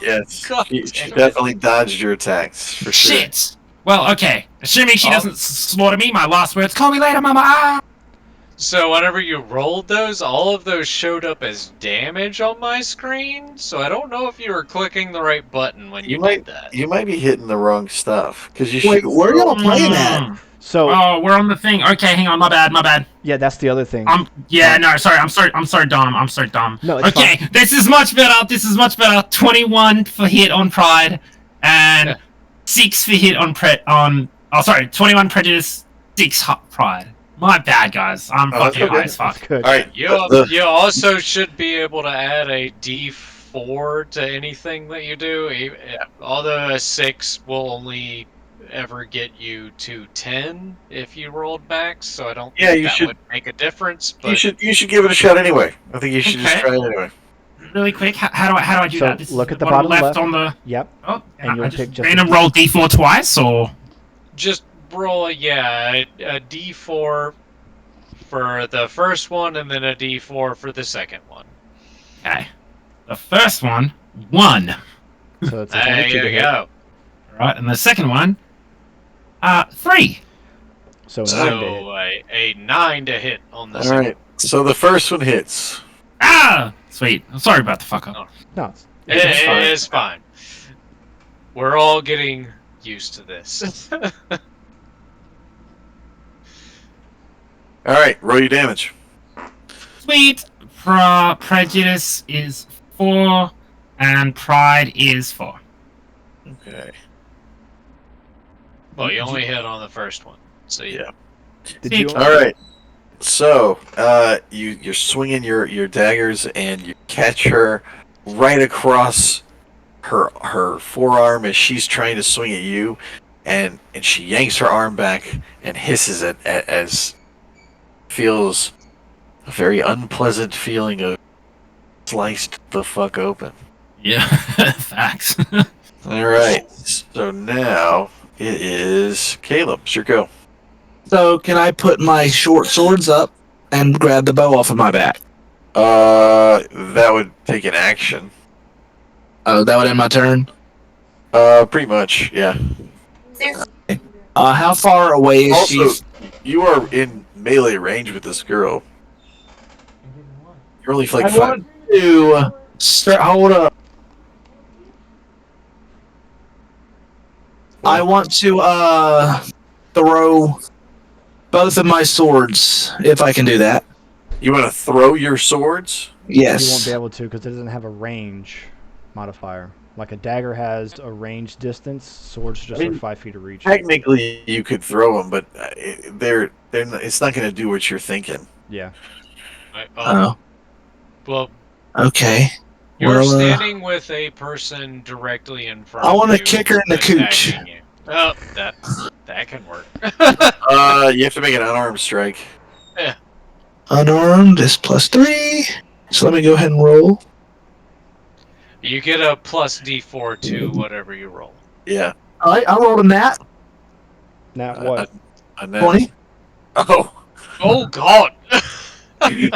Yes, God she damn it. definitely dodged your attacks for sure. Shit. Well, okay. Assuming she doesn't slaughter me, my last words: call me later, mama. Ah. So whenever you rolled those, all of those showed up as damage on my screen. So I don't know if you were clicking the right button when you did that. You might be hitting the wrong stuff because you Wait, should. where are y'all playing at? So Oh, we're on the thing. Okay, hang on. My bad. yeah, that's the other thing. Yeah, no, sorry. I'm so dumb. No, it's okay, this is much better. 21 for hit on Pride, and 6 for hit on 21 prejudice, 6 hot pride. My bad, guys. I'm Oh, that's fucking high okay. as fuck. That's good. All right. You also should be able to add a D4 to anything that you do. Although a 6 will only ever get you to 10 if you rolled max, so I don't Yeah, think you that should- would make a difference. But You should give it a shot anyway. I think you should just Okay. try it anyway. Really quick, how do I do So, that? This look is at the bottom left. on the. Yep. Oh, And you'll I pick just just a random D- roll D4 twice, or just roll a D4 for the first one, and then a D4 for the second one. okay. The first one, 1. So it's a There 22 to you hit. go. Right, and the second one, 3. So 9 to hit. So a 9 to hit on the All second. right. So the first one hits. Ah, sweet. I'm sorry about the fuck up. No, It's fine. We're all getting used to this. All right. Roll your damage. Sweet. Prejudice is 4, and pride is 4. Okay. Well, you only hit on the first one, so Yeah. Did you? All right. So, you're swinging your daggers and you catch her right across her forearm as she's trying to swing at you, and she yanks her arm back and hisses it as feels a very unpleasant feeling of sliced the fuck open. Yeah, facts. All right. So now it is Caleb. It's your go. So can I put my short swords up and grab the bow off of my back? That would take an action. Oh, that would end my turn. Pretty much, yeah. How far away is Also, she? you are in melee range with this girl. You're only like I 5. want to start. Hold up. I want to throw both of my swords if I can do that. You want to throw your swords? Yes. You won't be able to because it doesn't have a range modifier. Like a dagger has a range distance, swords just are 5 feet of reach. Technically, you could throw them, but it's not going to do what you're thinking. Yeah. Oh. Well, Okay. you're Well, standing with a person directly in front I of you. want to kick her in the cooch. attacking you. Oh, that can work. You have to make an unarmed strike. Unarmed is +3. So let me go ahead and roll. You get a plus D4 to whatever you roll. Yeah. All right, I rolled a nat Now what? And then, 20. Oh. Oh God! And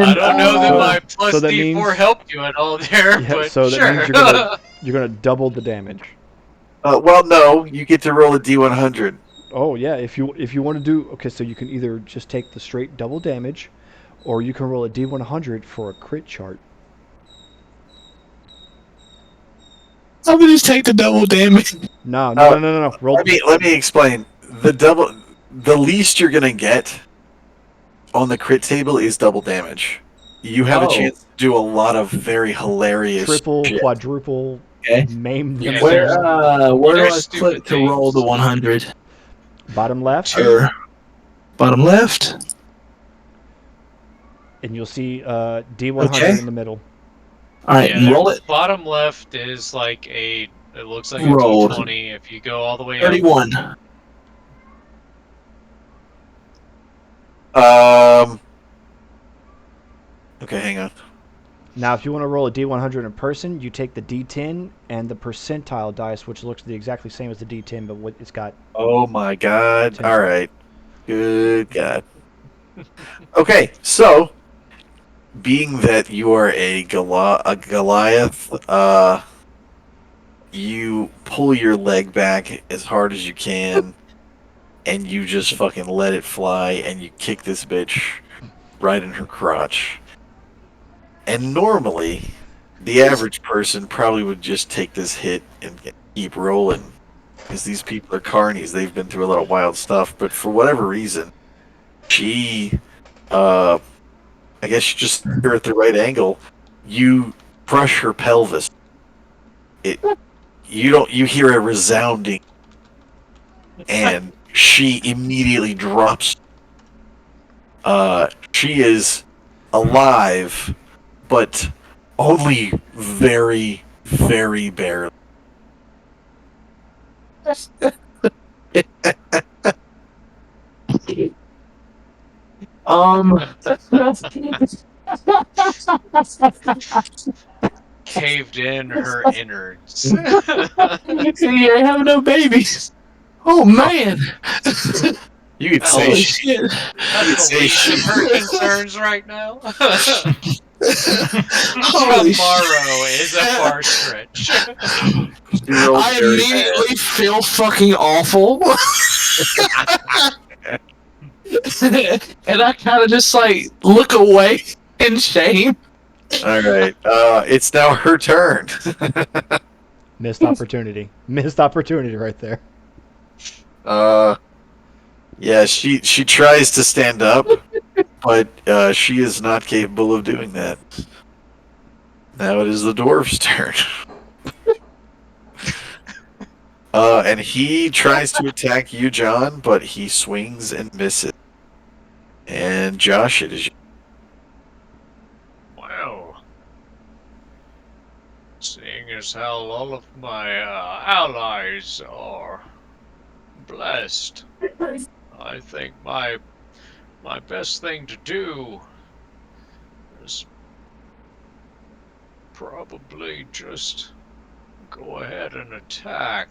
I don't know that my plus so that D4 means- helped you at all there, Yeah, but so that sure. means you're gonna double the damage. Well, no. You get to roll a D100. Oh yeah, if you want to do okay, so you can either just take the straight double damage, or you can roll a D100 for a crit chart. I'm gonna just take the double damage. No. Roll. Let me explain. The least you're gonna get on the crit table is double damage. You have a chance to do a lot of very hilarious Triple, shit. quadruple, Okay. maim them. Yeah, Where do there's I stupid click to roll the things. 100? Bottom left, Or bottom left? and you'll see D100 Okay. in the middle. All right, Yeah, roll it. Bottom left is like it looks like a Rolled. D20. If you go all the way up, 31. Okay, hang on. Now, if you want to roll a D100 in person, you take the D10 and the percentile dice, which looks the exactly same as the D10, but it's got. Oh my god. Ten. All right. Good god. Okay, so being that you are a Goliath, you pull your leg back as hard as you can, and you just fucking let it fly, and you kick this bitch right in her crotch. And normally, the average person probably would just take this hit and keep rolling, because these people are carnies. They've been through a lot of wild stuff, but for whatever reason, she, I guess you just threw her at the right angle. You crush her pelvis, you hear a resounding, and she immediately drops. She is alive, but only very, very barely. Um, Caved in her innards. you ain't have no babies. Oh man! You could say Holy she, shit! That's the say least she- of her concerns right now. Holy Tomorrow is a far stretch. she rolled I very immediately feel fucking awful. And I kind of just like look away in shame. All right. It's now her turn. Missed opportunity. Missed opportunity right there. Yeah, she tries to stand up, but she is not capable of doing that. Now it is the dwarf's turn. And he tries to attack you, John, but he swings and misses. And Josh, it is you. Well, seeing as how all of my allies are blessed, I think my best thing to do is probably just go ahead and attack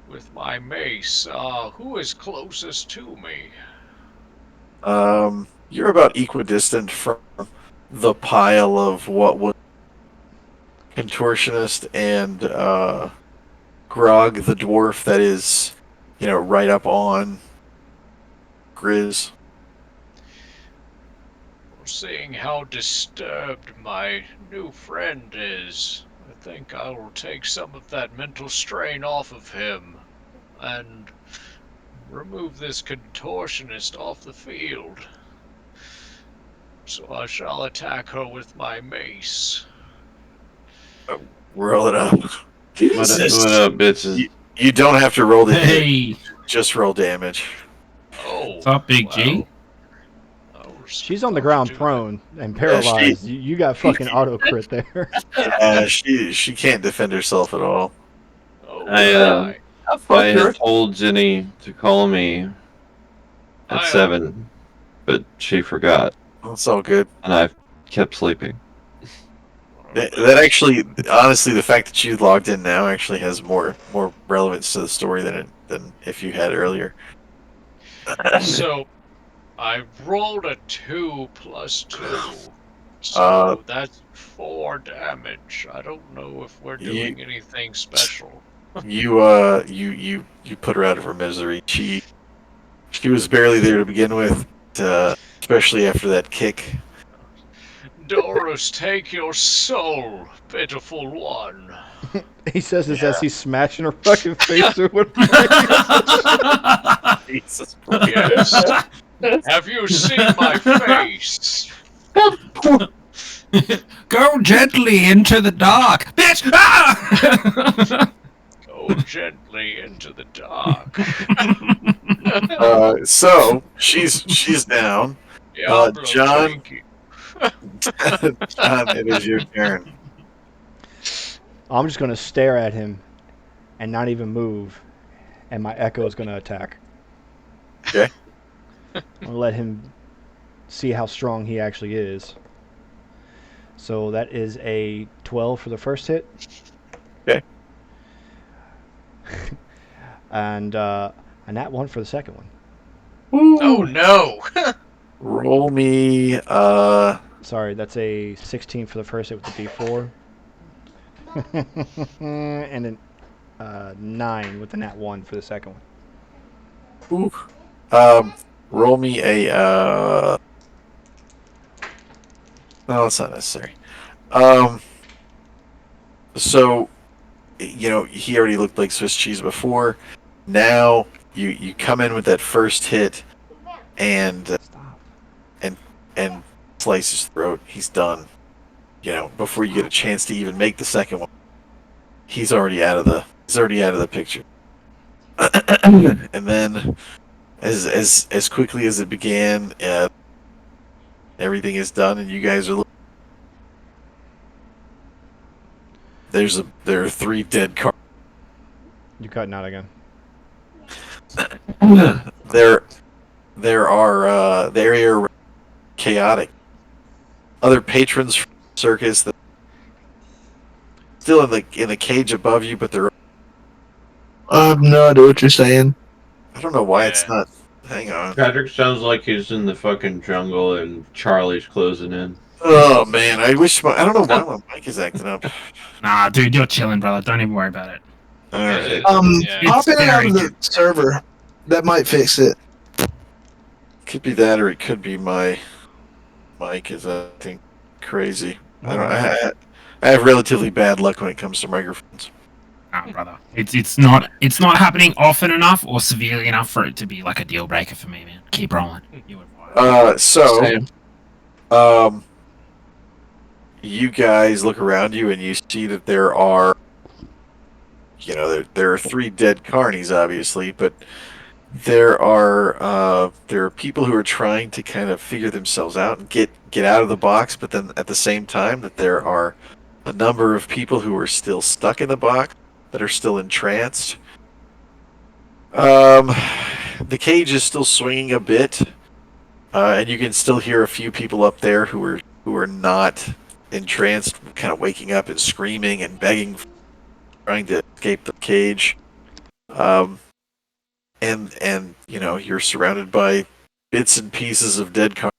with my mace. Who is closest to me? You're about equidistant from the pile of what was contortionist and Grog the dwarf that is, right up on Grizz. Seeing how disturbed my new friend is, I think I will take some of that mental strain off of him and remove this contortionist off the field. So I shall attack her with my mace. Roll it up. What up, bitches? You don't have to roll the hit. Hey, Just roll damage. Oh, what's up, Big G? She's on the ground prone and paralyzed. You got fucking auto crit there. She can't defend herself at all. Oh, I Fuck her. had told Jenny to call me at I, 7, but she forgot, It's all good. and I kept sleeping. That actually, honestly, the fact that you logged in now actually has more relevance to the story than if you had earlier. So, I rolled a 2 plus 2. So that's 4 damage. I don't know if we're doing anything special. You put her out of her misery. She was barely there to begin with, especially after that kick. Doris, take your soul, pitiful one. He says this as he's smashing her fucking face with Jesus. Yes. Have you seen my face? Go gently into the dark, bitch! Ah! Go gently into the dark. So she's down. Diablo, John? take you. John, it is your turn. I'm just gonna stare at him and not even move, and my echo is gonna attack. Okay. I'm gonna let him see how strong he actually is. So that is a 12 for the first hit. Okay. And a nat 1 for the second one. Oh no! Roll me. Sorry, that's a 16 for the first hit with the D4. And a 9 with the nat 1 for the second one. Roll me a. No, it's not necessary. So, he already looked like Swiss cheese before. Now you come in with that first hit, and Stop. slice his throat. He's done. Before you get a chance to even make the second one. he's already out of the picture. And then, as quickly as it began, everything is done, and you guys are. There are 3 dead cars. You cutting out again. There are the area chaotic. Other patrons from the circus that still in the cage above you, but they're. I have no idea what you're saying. I don't know why it's Yeah. not. Hang on. Patrick sounds like he's in the fucking jungle and Charlie's closing in. Oh man, I don't know why my mic is acting up. Nah, dude, you're chilling, brother. Don't even worry about it. All right. Yeah. Hop in and out very of the good. server. That might fix it. Could be that, or it could be my mic is acting crazy. I have relatively bad luck when it comes to microphones. Nah, brother. It's not happening often enough or severely enough for it to be like a deal breaker for me, man. Keep rolling. You advise. Same. You guys look around you and you see that there are, there are 3 dead carnies, obviously, but there are people who are trying to kind of figure themselves out and get out of the box, but then at the same time that there are a number of people who are still stuck in the box that are still entranced. The cage is still swinging a bit, and you can still hear a few people up there who are not entranced, kind of waking up and screaming and begging, trying to escape the cage. And you're surrounded by bits and pieces of dead cars.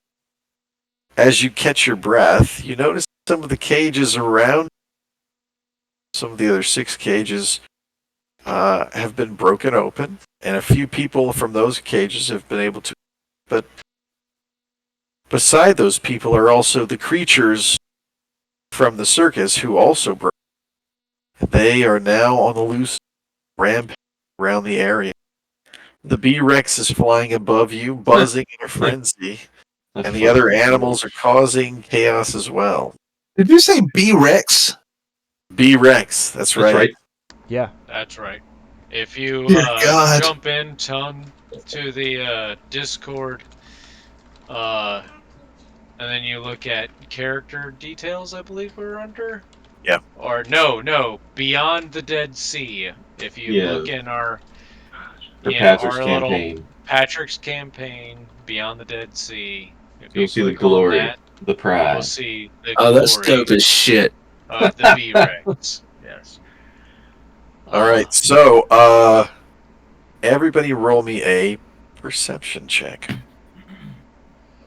As you catch your breath, you notice some of the cages around. Some of the other 6 cages have been broken open, and a few people from those cages have been able to. But beside those people are also the creatures from the circus who also broke. They are now on the loose, rampage around the area. The B-Rex is flying above you, buzzing in a frenzy, and the other animals are causing chaos as well. Did you say B-Rex? B-Rex, that's right. Yeah. That's right. If you Dear God. jump in, Ton, to the Discord, and then you look at character details, I believe we're under. Yeah. Or no, Beyond the Dead Sea. If you Yeah. look in our Patrick's our campaign. little Patrick's campaign, Beyond the Dead Sea. If You'll you see the click on glory, that, the you'll pride. see the Oh, that's glory dope as shit. of the B-Rex. Yes. All right, so everybody roll me a perception check.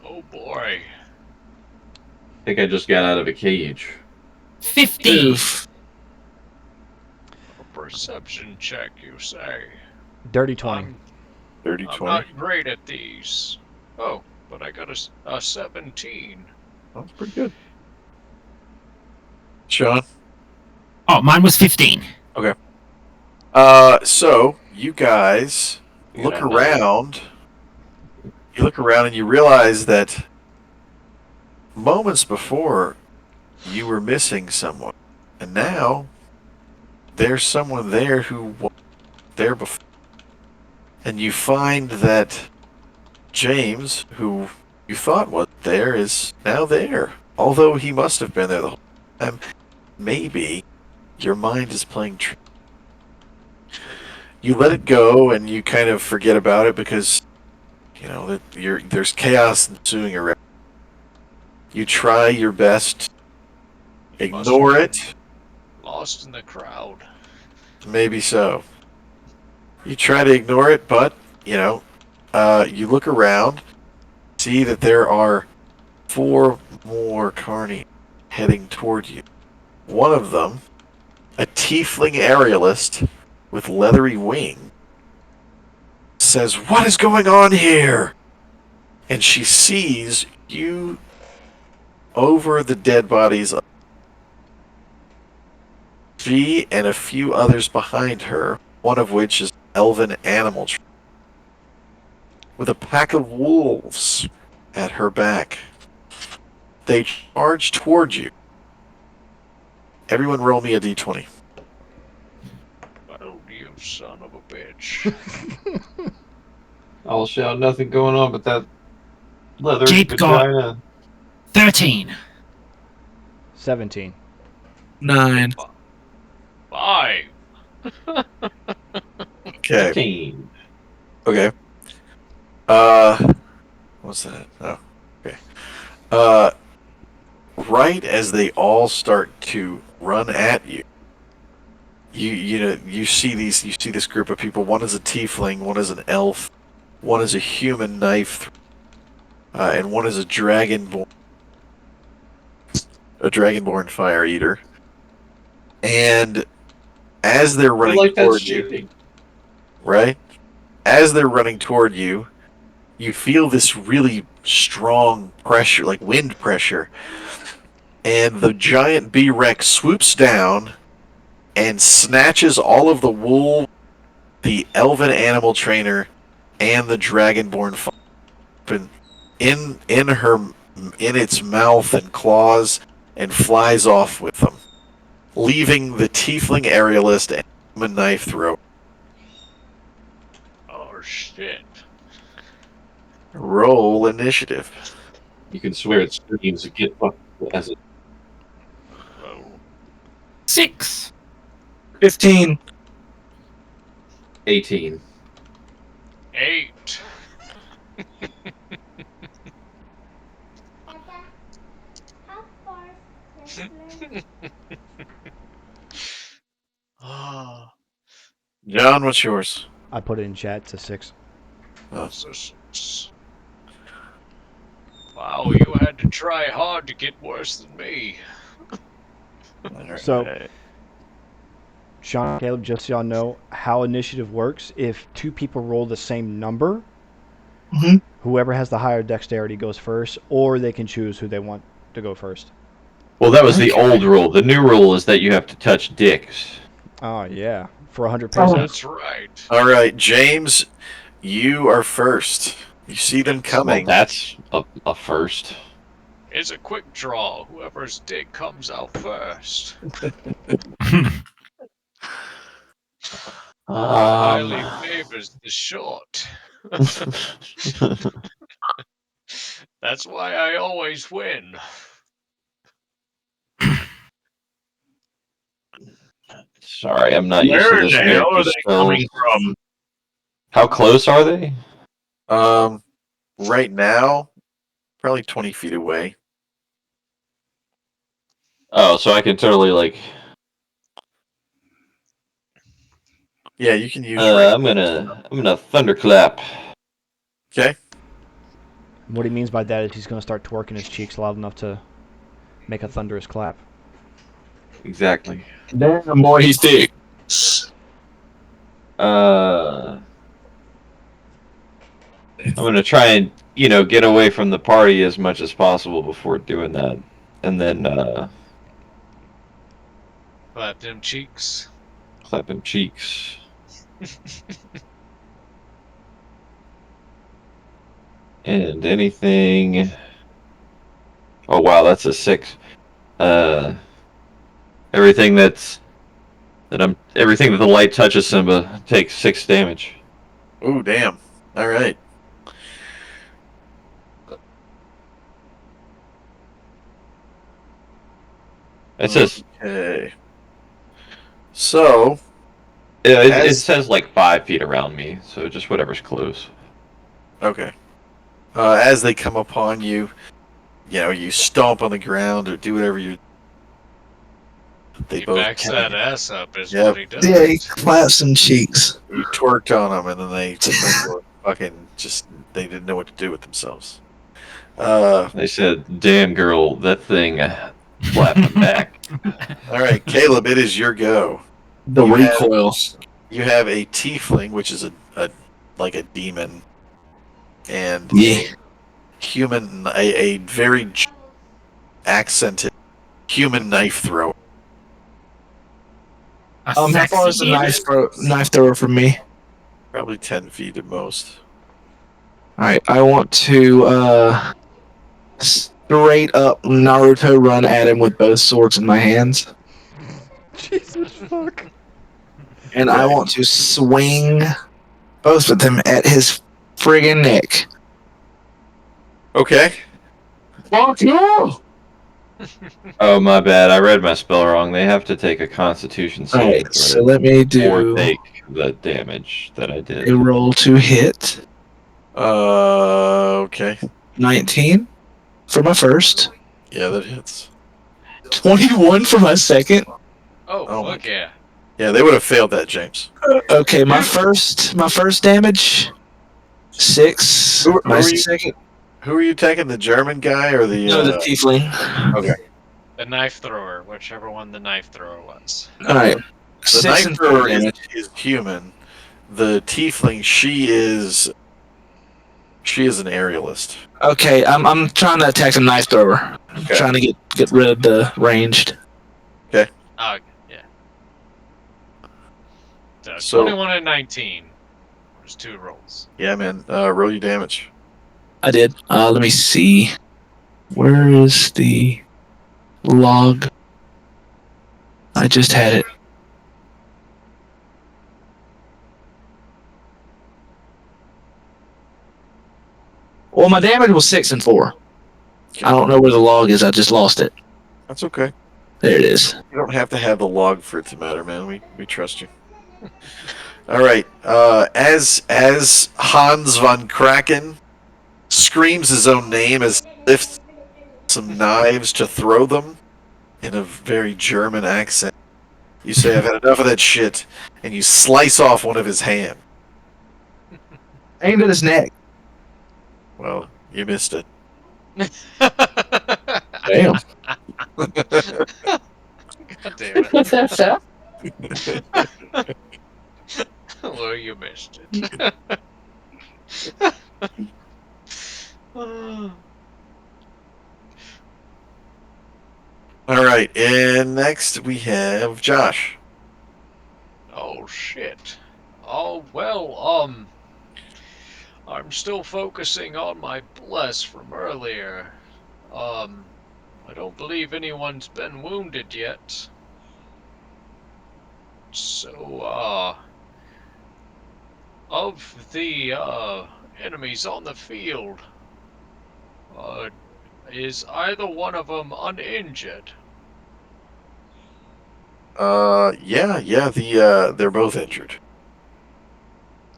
Oh boy. I think I just got out of a cage. 50. Oof. A perception check, you say? Dirty 20. Dirty I'm 20. not great at these. Oh, but I got a 17. That's pretty good. Sean? Oh, mine was 15. So you guys You look got another- around. You look around and you realize that moments before you were missing someone, and now there's someone there who was there before. And you find that James, who you thought was there, is now there. Although he must have been there the whole time. Maybe your mind is playing tricks. You let it go and you kind of forget about it because there's chaos ensuing around. You try your best, ignore it. Lost in the crowd. Maybe so. You try to ignore it, but you look around, see that there are 4 more carny heading toward you. One of them, a tiefling aerialist with leathery wing, says, "What is going on here?" And she sees you over the dead bodies. She and a few others behind her, one of which is elven animal with a pack of wolves at her back. They charge toward you. Everyone roll me a d20. son of a bitch. I'll shout, nothing going on but that leather Jeep got vagina. 13. 17. 9. 5. Okay. 15. Okay. What's that? Oh, okay. Right as they all start to run at you, you see this group of people. One is a tiefling, one is an elf, one is a human knife, and one is a dragonborn fire eater. And as they're I running like that toward you, shaping. right? As they're running toward you, you feel this really strong pressure, like wind pressure, and the giant B-Rex swoops down and snatches all of the wool, the elven animal trainer, and the dragonborn weapon in its mouth and claws, and flies off with them, leaving the tiefling aerialist and human knife thrower. Oh shit. Roll initiative. You can swear it screams get fucked as a Oh. 6. 15. 18. 8. Ah, John, what's yours? I put it in chat to 6. wow, you had to try hard to get worse than me. So, Sean and Caleb, just so y'all know how initiative works, if two people roll the same number, Mhm. whoever has the higher dexterity goes first, or they can choose who they want to go first. Well, that was the old rule. The new rule is that you have to touch dicks. Oh, yeah. For 100 Oh. pesos? That's right. All right, James, you are first. You see them Well, coming. that's a first. It's a quick draw. Whoever's dick comes out first. Highly favors the short. That's why I always win. Sorry, I'm not used to Where this the hell are character they coming spells. from? How close are they? Right now, probably 20 feet away. Oh, so I can totally like. Yeah, you can use. I'm gonna thunderclap. Okay. What he means by that is he's going to start twerking his cheeks loud enough to make a thunderous clap. Exactly. Damn, boy, he's thick. I'm gonna try and get away from the party as much as possible before doing that, and then Clap them cheeks. clap him cheeks. And anything. Oh wow, that's a 6. Everything everything that the light touches Simba takes 6 damage. Ooh, damn. All right. It says Okay. So, it says like 5 feet around me, so just whatever's close. okay. As they come upon you, you stomp on the ground or do whatever you. They He both backs that ass up is Yep. what he does. Yeah, he claps some cheeks. You twerked on them, and then they fucking they didn't know what to do with themselves. They said, "Damn girl, that thing flapped them back." All right, Caleb, it is your go. The You have- recoil. You have a tiefling, which is like a demon, and Yeah. a very accented human knife thrower. A How sexy far is the demon? knife thrower from me? Probably 10 feet at most. Alright, I want to straight up Naruto run at him with both swords in my hands. Jesus fuck. and I want to swing both of them at his friggin' neck. Okay. Fuck you! Oh, my bad. I read my spell wrong. They have to take a Constitution saving Alright, throw so let me or do take the damage that I did. a roll to hit. Okay. 19 for my first. Yeah, that hits. 21 for my second. Oh my fuck yeah. Yeah, they would have failed that, James. Okay, my first damage. 6. Who My are you? second. Who are you taking? The German guy or the? No, the tiefling. Okay. The knife thrower, whichever one the knife thrower was. Alright. The 6 knife and 4 thrower damage. is human. The tiefling, she is an aerialist. Okay, I'm trying to attack the knife thrower. Okay. Trying to get rid of the ranged. Oh, yeah. So- 21 and 19. There's 2 rolls. Yeah, man. Roll your damage. I did. Let me see. Where is the log? I just had it. Well, my damage was 6 and 4. I don't know where the log is. I just lost it. That's okay. There it is. You don't have to have the log for it to matter, man. We trust you. All right. As Hans von Kraken screams his own name as he lifts some knives to throw them in a very German accent, you say, "I've had enough of that shit," and you slice off one of his hands. Aimed at his neck. Well, you missed it. Damn. God damn it. Well, you missed it. All right, and next we have Josh. Oh shit. Oh well, I'm still focusing on my bless from earlier. I don't believe anyone's been wounded yet. So, of the enemies on the field, is either one of them uninjured? Yeah, they're both injured.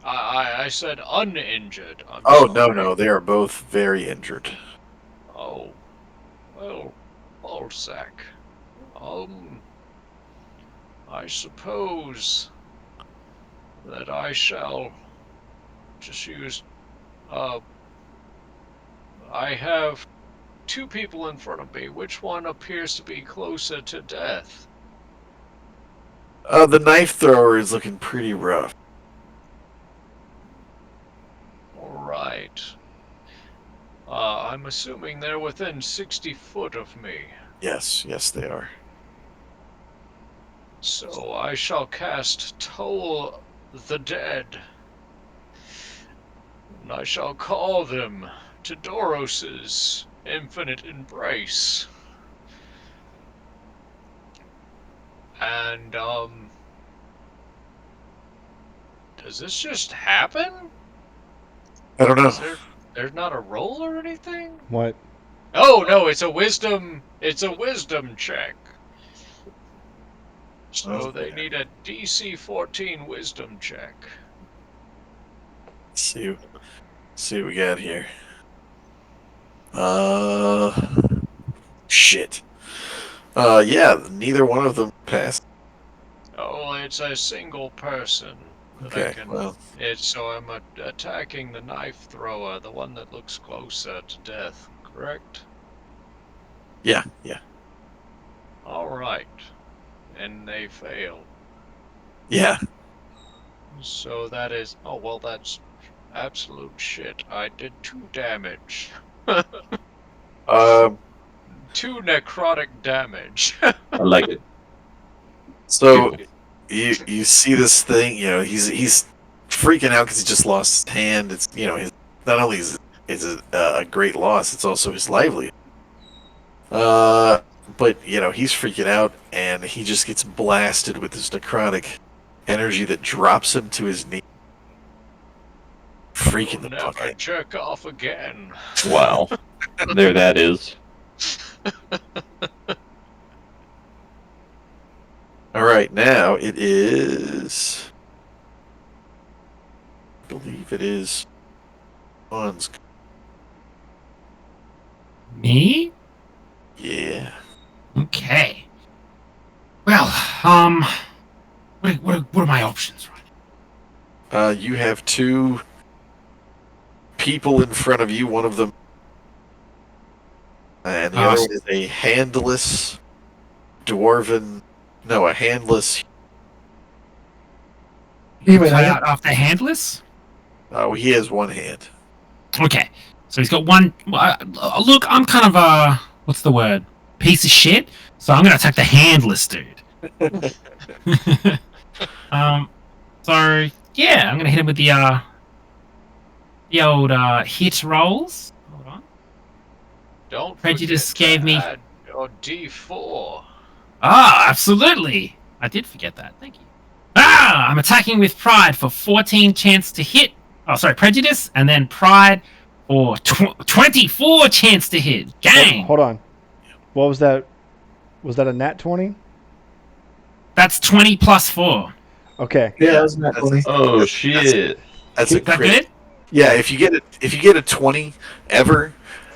I said uninjured. I'm Oh, sorry. no, they are both very injured. Oh, well, Ballsack. I suppose that I shall just use, I have 2 people in front of me. Which one appears to be closer to death? The knife thrower is looking pretty rough. Alright. I'm assuming they're within 60 foot of me. Yes, they are. So I shall cast Toll the Dead. And I shall call them to Doros's infinite embrace. And, does this just happen? I don't know. Is there's not a roll or anything? What? Oh no, it's a wisdom check. So Okay. they need a DC 14 wisdom check. Let's see what we got here. Shit. Yeah, neither one of them passed. Oh, it's a single person. That I Okay, can, well, so I'm attacking the knife thrower, the one that looks closer to death, correct? yeah. Alright. And they fail. Yeah. So that is, oh well, that's absolute shit. I did 2 damage. Um, 2 necrotic damage. I like it. so you see this thing, he's freaking out because he just lost his hand. It's, not only is a great loss, it's also his livelihood. But he's freaking out, and he just gets blasted with this necrotic energy that drops him to his knee. Freaking the Never fuck out. jerk off again. Wow. There that is. All right, now it is. I believe it is. One's. Me? Yeah. Okay. Well, what are my options right You have two people in front of you. One of them, and the other one is a handless dwarven. No, a handless. now? Even Cut I- out after handless? Oh, he has one hand. Okay. So he's got one. Look, I'm kind of a. What's the word? Piece of shit. So I'm going to attack the handless dude. So, yeah, I'm going to hit him with the old hit rolls. Hold on. Don't Prejudice forget to gave me- add your D4. Ah, absolutely. I did forget that. Thank you. Ah, I'm attacking with pride for 14 chance to hit. Oh, sorry, prejudice, and then pride for 24 chance to hit. Gang. Hold on. What was that? Was that a nat 20? That's 20 plus 4. Okay. Yeah, that was not funny. Oh shit. That's a Is that crit. good? Yeah, if you get a 20 ever,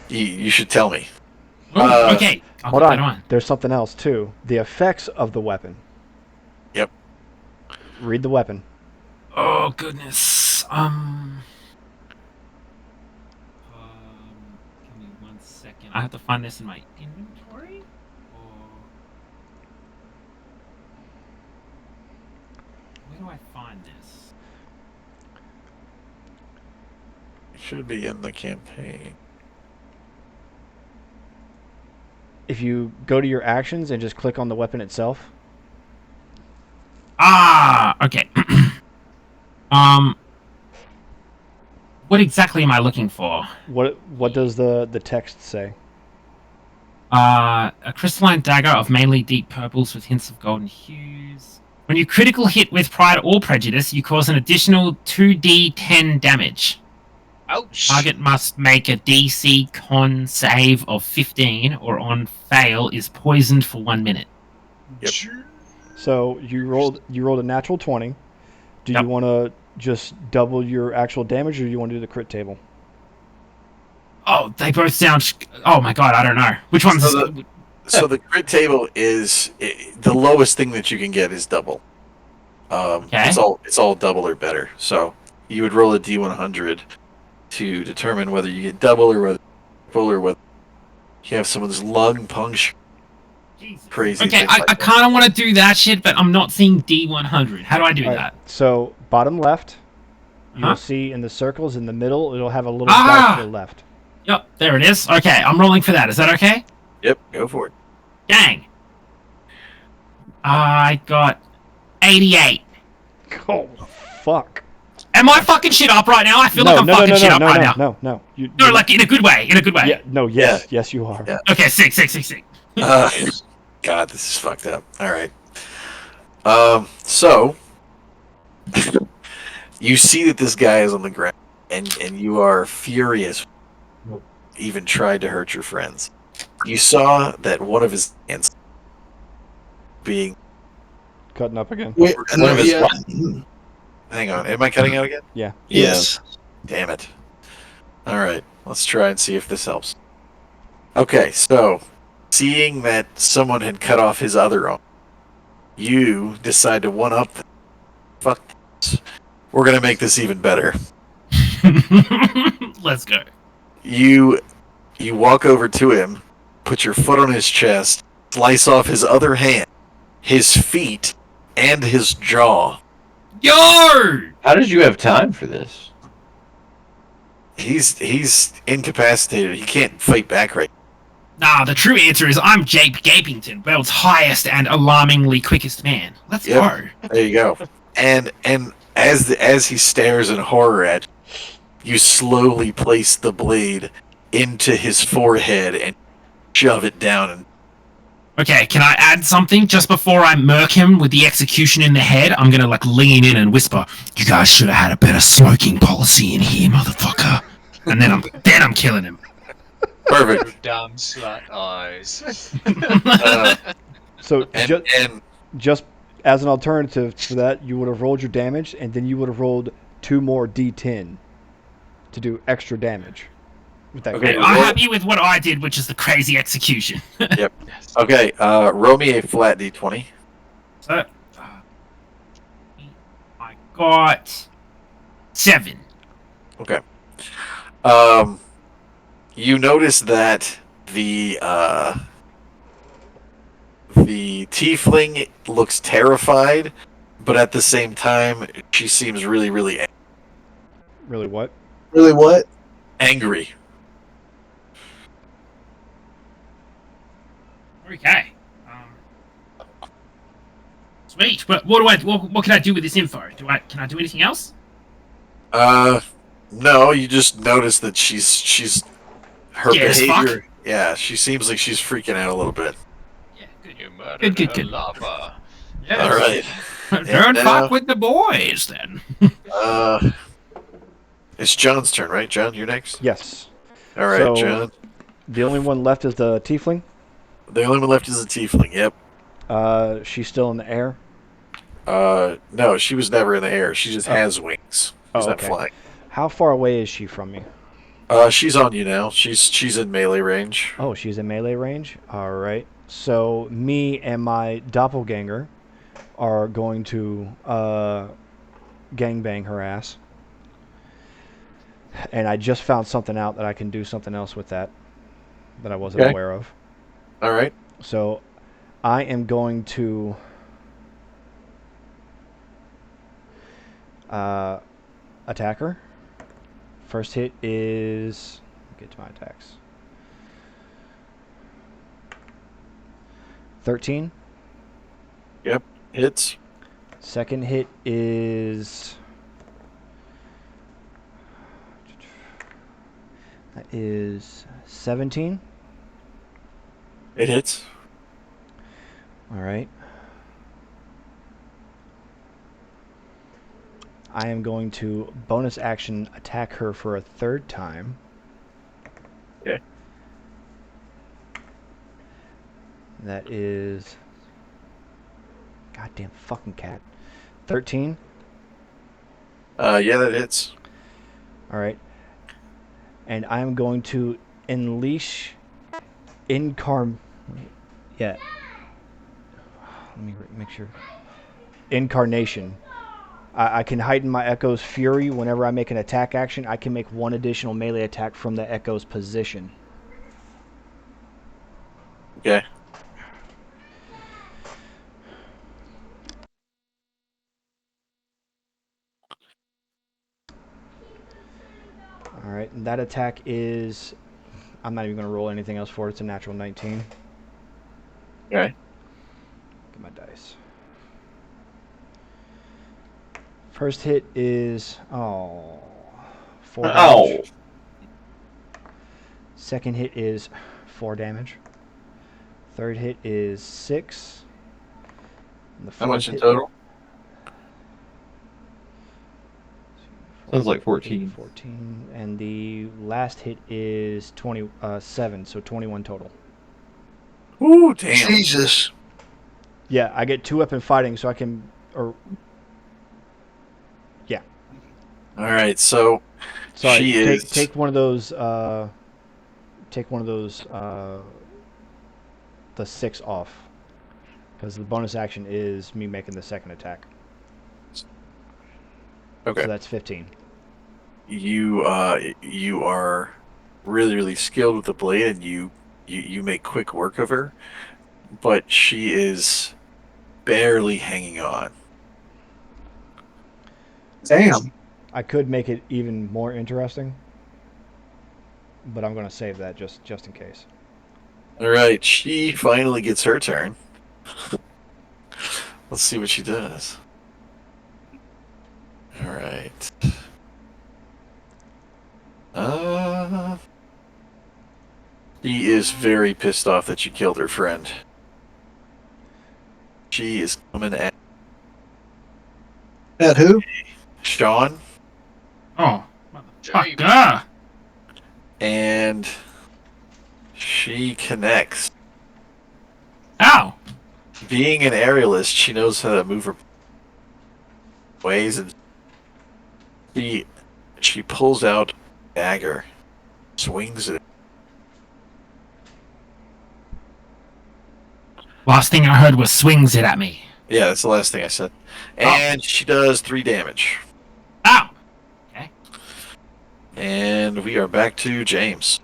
you should tell me. Ooh, okay. I'll Hold put that on. There's something else too. The effects of the weapon. Yep. Read the weapon. Oh, goodness. Give me 1 second. I have to find this in my inventory. Where do I find this? It should be in the campaign. If you go to your actions and just click on the weapon itself. Ah, okay. What exactly am I looking for? What does the text say? A crystalline dagger of mainly deep purples with hints of golden hues. When you critical hit with pride or prejudice, you cause an additional 2d10 damage. Ouch. Target must make a DC con save of 15, or on fail is poisoned for 1 minute. Yep. So you rolled a natural 20. Do Yep. you want to just double your actual damage, or do you want to do the crit table? Oh, they both sound. Oh my god, I don't know. Which one's. So the crit table is the lowest thing that you can get is double. Okay. It's all double or better. So you would roll a d100 to determine whether you get double or whether you have someone's lung puncture. Jesus. Crazy. Okay, things I like that. kind of want to do that shit, but I'm not seeing D100. How do I do All right, that? so bottom left, Huh? you'll see in the circles in the middle, it'll have a little Ah! dot to the left. Yep, there it is. Okay, I'm rolling for that. Is that okay? Yep, go for it. Gang. I got 88. Oh, fuck. Am I fucking shit up right now? I feel like I'm fucking shit up right now. No. No, like in a good way. In a good way. Yeah, no, yes, you are. Yeah. Okay, sick. God, this is fucked up. All right. So you see that this guy is on the ground, and you are furious. Even tried to hurt your friends. You saw that one of his hands being. Cutting up again. Wait, One of his yeah. what? Hang on, am I cutting out again? Yes. Damn it. All right, let's try and see if this helps. Okay, so seeing that someone had cut off his other arm, you decide to one up. Fuck this. We're gonna make this even better. Let's go. You walk over to him, put your foot on his chest, slice off his other hand, his feet, and his jaw. Yo! How did you have time for this? He's incapacitated. He can't fight back right. Nah, the true answer is I'm Jake Gapington, world's highest and alarmingly quickest man. Let's Yep. go. There you go. And as he stares in horror at you, slowly place the blade into his forehead and shove it down, and Okay, can I add something just before I murk him with the execution in the head? I'm gonna like lean in and whisper, "You guys should have had a better smoking policy in here, motherfucker." And then I'm killing him. Perfect. Your damn slut eyes. Uh, So and just as an alternative for that, you would have rolled your damage, and then you would have rolled 2 more d10 to do extra damage. With that Okay, crit. I'm roll- happy with what I did, which is the crazy execution. Yep. Okay, roll me a flat d20. So, I got 7. Okay. You notice that the tiefling looks terrified, but at the same time, she seems really, really Really, what? Really, what? angry. Okay. Sweet. But what can I do with this info? Can I do anything else? No, you just notice that she's her Scared as fuck? behavior. Yeah, she seems like she's freaking out a little bit. Yeah, good. You murdered Good. her lover. Yes. All right. Don't now- fuck with the boys, then. It's John's turn, right? John, you're next. Yes. All right, So- John. The only one left is the tiefling. The only one left is the tiefling. Yep. She's still in the air. No, she was never in the air. She just Oh. has wings. She's Oh, not okay. flying. How far away is she from me? She's on you now. She's in melee range. Oh, she's in melee range? Alright. So, me and my doppelganger are going to gangbang her ass. And I just found something out that I can do something else with that I wasn't Okay. aware of. All right. So, I am going to attack her. First hit is... Get to my attacks. 13. Hits. Second hit is... That is 17. It hits. Alright. I am going to bonus action attack her for a third time. Okay. That is... Goddamn fucking cat. 13. Yeah, that hits. Alright. And I'm going to unleash Yeah. Let me make sure. Incarnation. I can heighten my Echo's fury whenever I make an attack action. I can make one additional melee attack from the Echo's position. Okay. Alright, and that attack is... I'm not even going to roll anything else for it. It's a natural 19. Okay. Get my dice. First hit is... Oh... 4 damage. Ow. Second hit is 4 damage. Third hit is 6. And the How much fourth in hit- total? Sounds like 14. 14. And the last hit is 27, so 21 total. Ooh, damn. Jesus. Yeah, I get 2 weapon fighting, so I can... Or... Yeah. All right, so Sorry, she is. take one of those, take one of those, the 6 off. Because the bonus action is me making the second attack. Okay. So that's 15. You are really, really skilled with the blade, and you make quick work of her, but she is barely hanging on. Damn. I could make it even more interesting, but I'm going to save that just in case. All right, she finally gets her turn. Let's see what she does. All right. She is very pissed off that you killed her friend. She is coming at At who? Sean, Oh, James. motherfucker! and she connects. Ow! Being an aerialist, she knows how to move her ways, and she pulls out a dagger, swings it. Last thing I heard was swings it at me. Yeah, that's the last thing I said. And she does 3 damage. Ow! And we are back to James.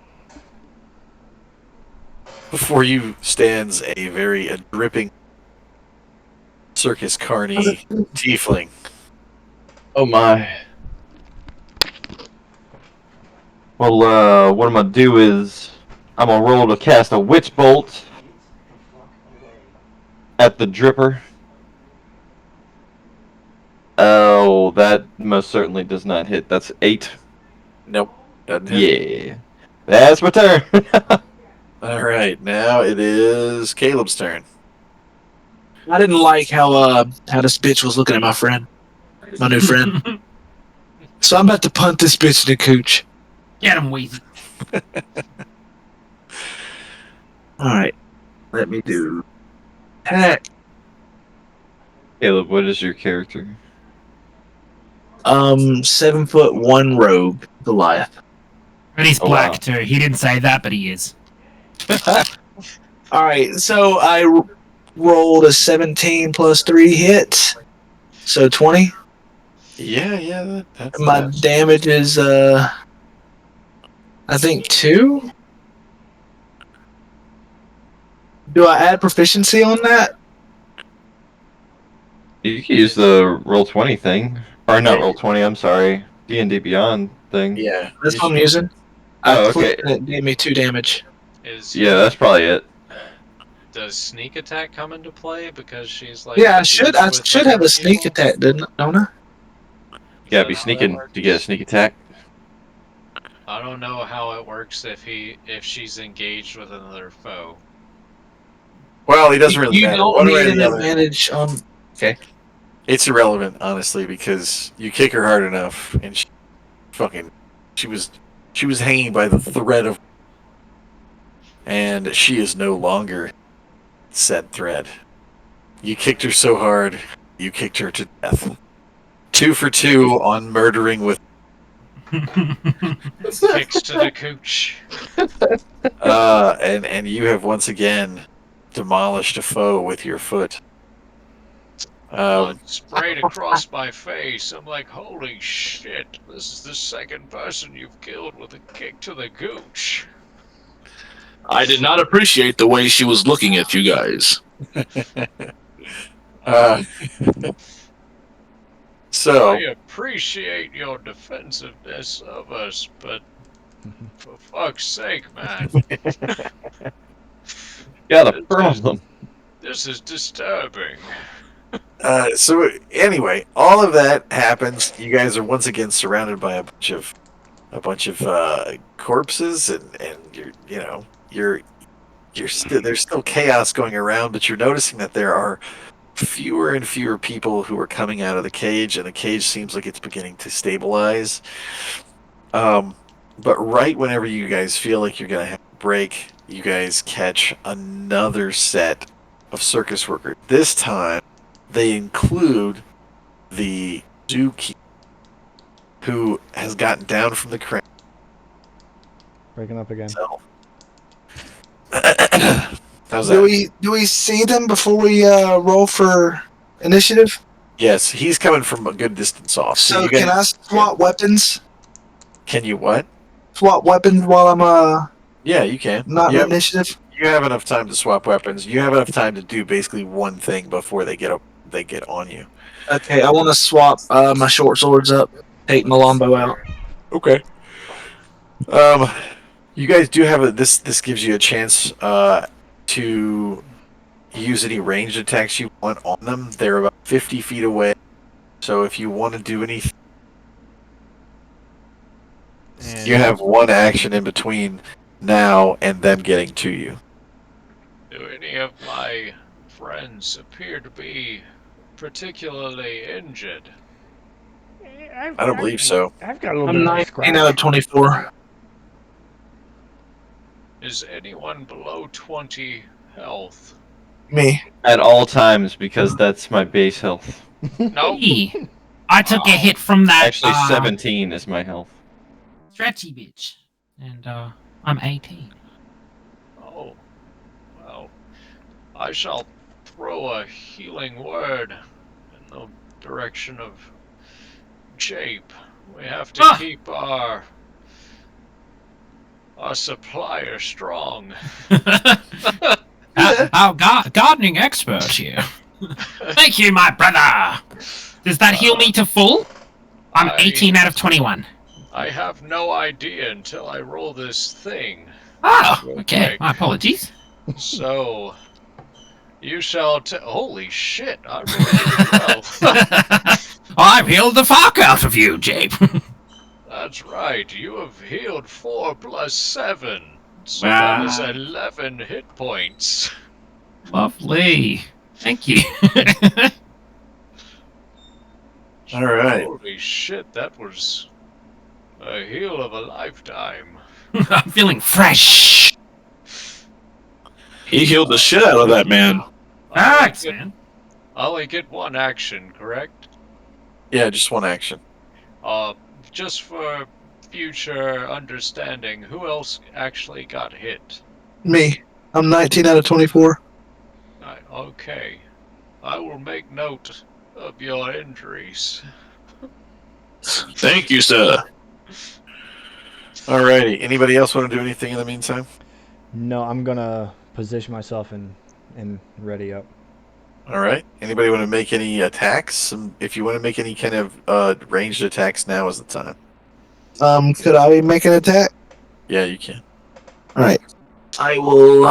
Before you stands a very dripping circus carny tiefling. Oh my. Well, what I'm gonna do is I'm gonna roll to cast a witch bolt at the dripper. Oh, that most certainly does not hit. That's 8. Nope. Doesn't hit. Yeah. That's my turn. All right, now it is Caleb's turn. I didn't like how this bitch was looking at my friend, my new friend. So I'm about to punt this bitch in the cooch. Get him, Weezy. All right, let me do attack. Caleb, what is your character? 7'1" rogue Goliath. And he's Oh, black wow. too. He didn't say that, but he is. All right, so I rolled a 17 plus 3 hits, so 20. Yeah, that's My damage is I think 2. Do I add proficiency on that? You can use the roll 20 thing, or not Yeah. roll 20. I'm sorry, D&D Beyond thing. Yeah. That's you what I'm should- using. Oh, I okay. clicked and it gave me 2 damage. Yeah, that's probably it. Does sneak attack come into play because she's like? Yeah, I should with have other a sneak people? attack, don't I? You Is gotta that be how that sneaking to get a works? sneak attack. I don't know how it works if she's engaged with another foe. Well, he doesn't really You matter. don't One way need or an the other. advantage on. It's irrelevant, honestly, because you kick her hard enough, and she was hanging by the thread of, and she is no longer said thread. You kicked her so hard, you kicked her to death. 2 for 2 on murdering with, Kicks to the cooch. and you have once again demolished a foe with your foot. Blood sprayed across my face. I'm like, holy shit! This is the second person you've killed with a kick to the gooch. I did not appreciate the way she was looking at you guys. So I appreciate your defensiveness of us, but for fuck's sake, man, Got a problem. this is disturbing. So anyway, all of that happens. You guys are once again surrounded by a bunch of corpses, and there's still chaos going around. But you're noticing that there are fewer and fewer people who are coming out of the cage, and the cage seems like it's beginning to stabilize. But right whenever you guys feel like you're gonna have a break, you guys catch another set of circus workers. This time, they include the zookeeper, who has gotten down from the crane. Breaking up again. So, how's that? Do we see them before we roll for initiative? Yes, he's coming from a good distance off. So you can I guys, swap weapons? Can you what? Swap weapons while I'm Yeah, you can. not You in have, initiative. you have enough time to swap weapons. You have enough time to do basically one thing before they get on you. Okay, I want to swap my short swords up. Take my longbow out. Okay. You guys do have this. This gives you a chance to use any ranged attacks you want on them. They're about 50 feet away. So if you want to do anything, And you have one action in between now and them getting to you. Do any of my friends appear to be particularly injured. I I don't believe so. I've got a little I'm bit of a 19 scratch. out of 24. Is anyone below 20 health? Me. At all times, because that's my base health. Nope. Hey, I took a hit from that Actually, 17 is my health. stretchy bitch, and I'm 18. Oh, well, I shall throw a healing word in the direction of Jape. We have to Ah! keep our supplier strong. Our gardening expert here. Thank you, my brother. Does that heal me to full? I'm 18 out of 21. I have no idea until I roll this thing. Oh, Real okay. quick. My apologies. So, you shall holy shit, I rolled really well. I've healed the fuck out of you, Jape. That's right, you have healed 4 plus 7. So that is Ah. 11 hit points. Lovely. Thank you. All right. Holy shit, that was a heal of a lifetime. I'm feeling fresh. He healed the shit out of that man. Thanks, man. I only get one action, correct? Yeah, just one action. Just for future understanding, who else actually got hit? Me. I'm 19 out of 24. Okay. I will make note of your injuries. Thank you, sir. Alrighty. Anybody else want to do anything in the meantime? No, I'm gonna position myself and ready up. All right. Anybody want to make any attacks? If you want to make any kind of ranged attacks, now is the time. Could I make an attack? Yeah, you can. All right. I will.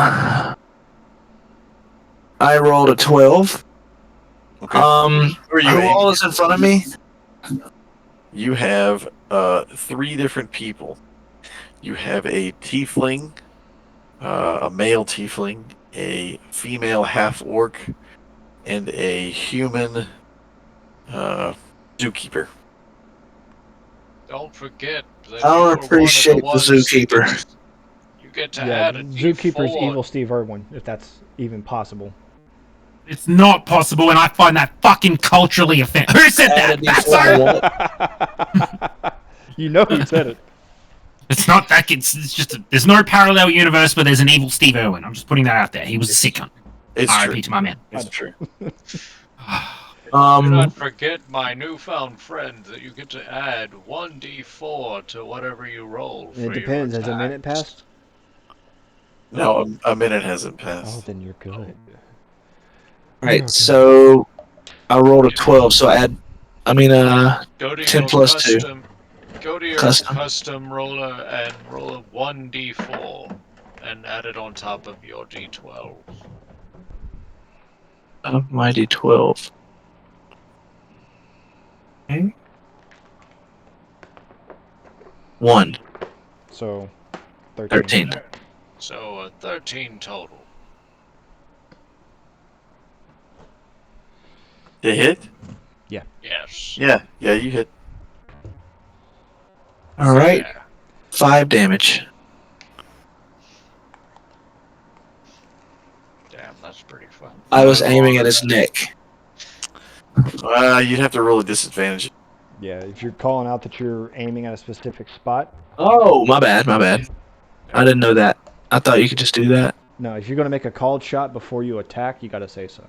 I rolled a 12. Okay. Who are you aiming all is in front of me? You have 3 different people. You have a tiefling, a male tiefling, a female half orc, and a human zookeeper. Don't forget that I you don't were appreciate one of the the ones zookeeper. you get to Yeah, add a Zookeeper's D4. evil Steve Irwin, if that's even possible. It's not possible, and I find that fucking culturally offensive. Who said Add that? a D4 what? You know who said it. It's not that. It's just there's no parallel universe where there's an evil Steve Irwin. I'm just putting that out there. He was a sick cunt. It's R.I.P. true. to my man. It's true. Do not forget my newfound friend that you get to add 1d4 to whatever you roll. It depends. Has a minute passed? No, a minute hasn't Oh, passed. then you're good. Right, so I rolled a 12, so add, Go to 10 your plus 2. custom. Go to your Custom. custom roller and roll a 1d4 and add it on top of your d12. Of my D12. Okay. 1. So, 13. 13. So 13 total. You hit? Yes. Yeah, you hit. Alright, Yeah. 5 damage. Damn, that's pretty fun. I was aiming at his neck. You'd have to roll a disadvantage. Yeah, if you're calling out that you're aiming at a specific spot. Oh, my bad. I didn't know that. I thought you could just do that. No, if you're going to make a called shot before you attack, you got to say so.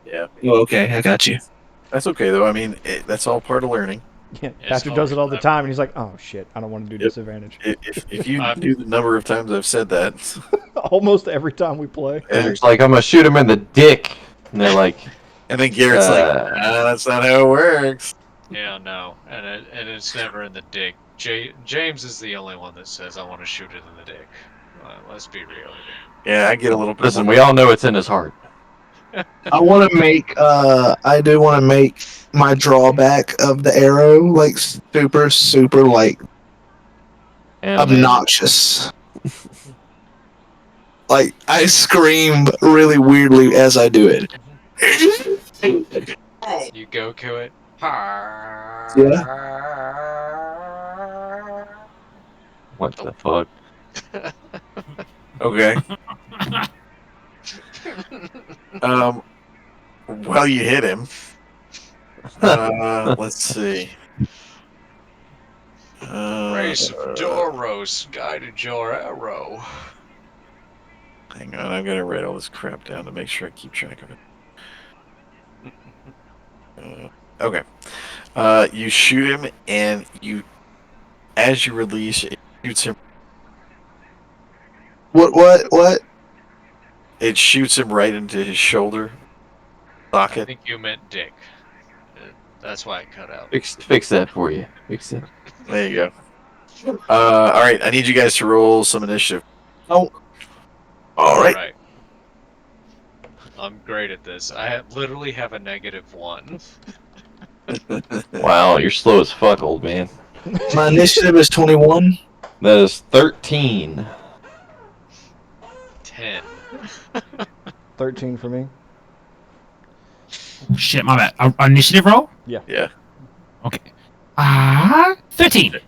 Yeah. Oh, okay, I got you. That's okay, though. I mean, that's all part of learning. Yeah, It's Patrick does it all the always time, and he's like, oh, shit, I don't want to do Yep. disadvantage. If you knew the number of times I've said that. Almost every time we play. And It's like, I'm gonna shoot him in the dick. And they're like, then Garrett's like, that's not how it works. Yeah, no, and it's never in the dick. James is the only one that says I want to shoot it in the dick. Let's be real. Yeah, I get a little bit. listen, we all know it's in his heart. I want to make, I do want to make my drawback of the arrow, like, super, like, And obnoxious. Like I scream really weirdly as I do it. You Goku it. Yeah. What the fuck? Okay. Well, you hit him. Let's see. Race of Doros guided your arrow. Hang on, I'm gonna write all this crap down to make sure I keep track of it. Okay. You shoot him, and as you release, it shoots him. What? It shoots him right into his shoulder I socket. think you meant dick. That's why it cut out. Fix that for you. Fix it. There you go. All right, I need you guys to roll some initiative. Oh. All right. I'm great at this. Literally have a -1. Wow, you're slow as fuck, old man. My initiative is 21. That is 13. 10. 13 for me. Oh, shit, my bad. Initiative roll? Yeah. Okay. 13.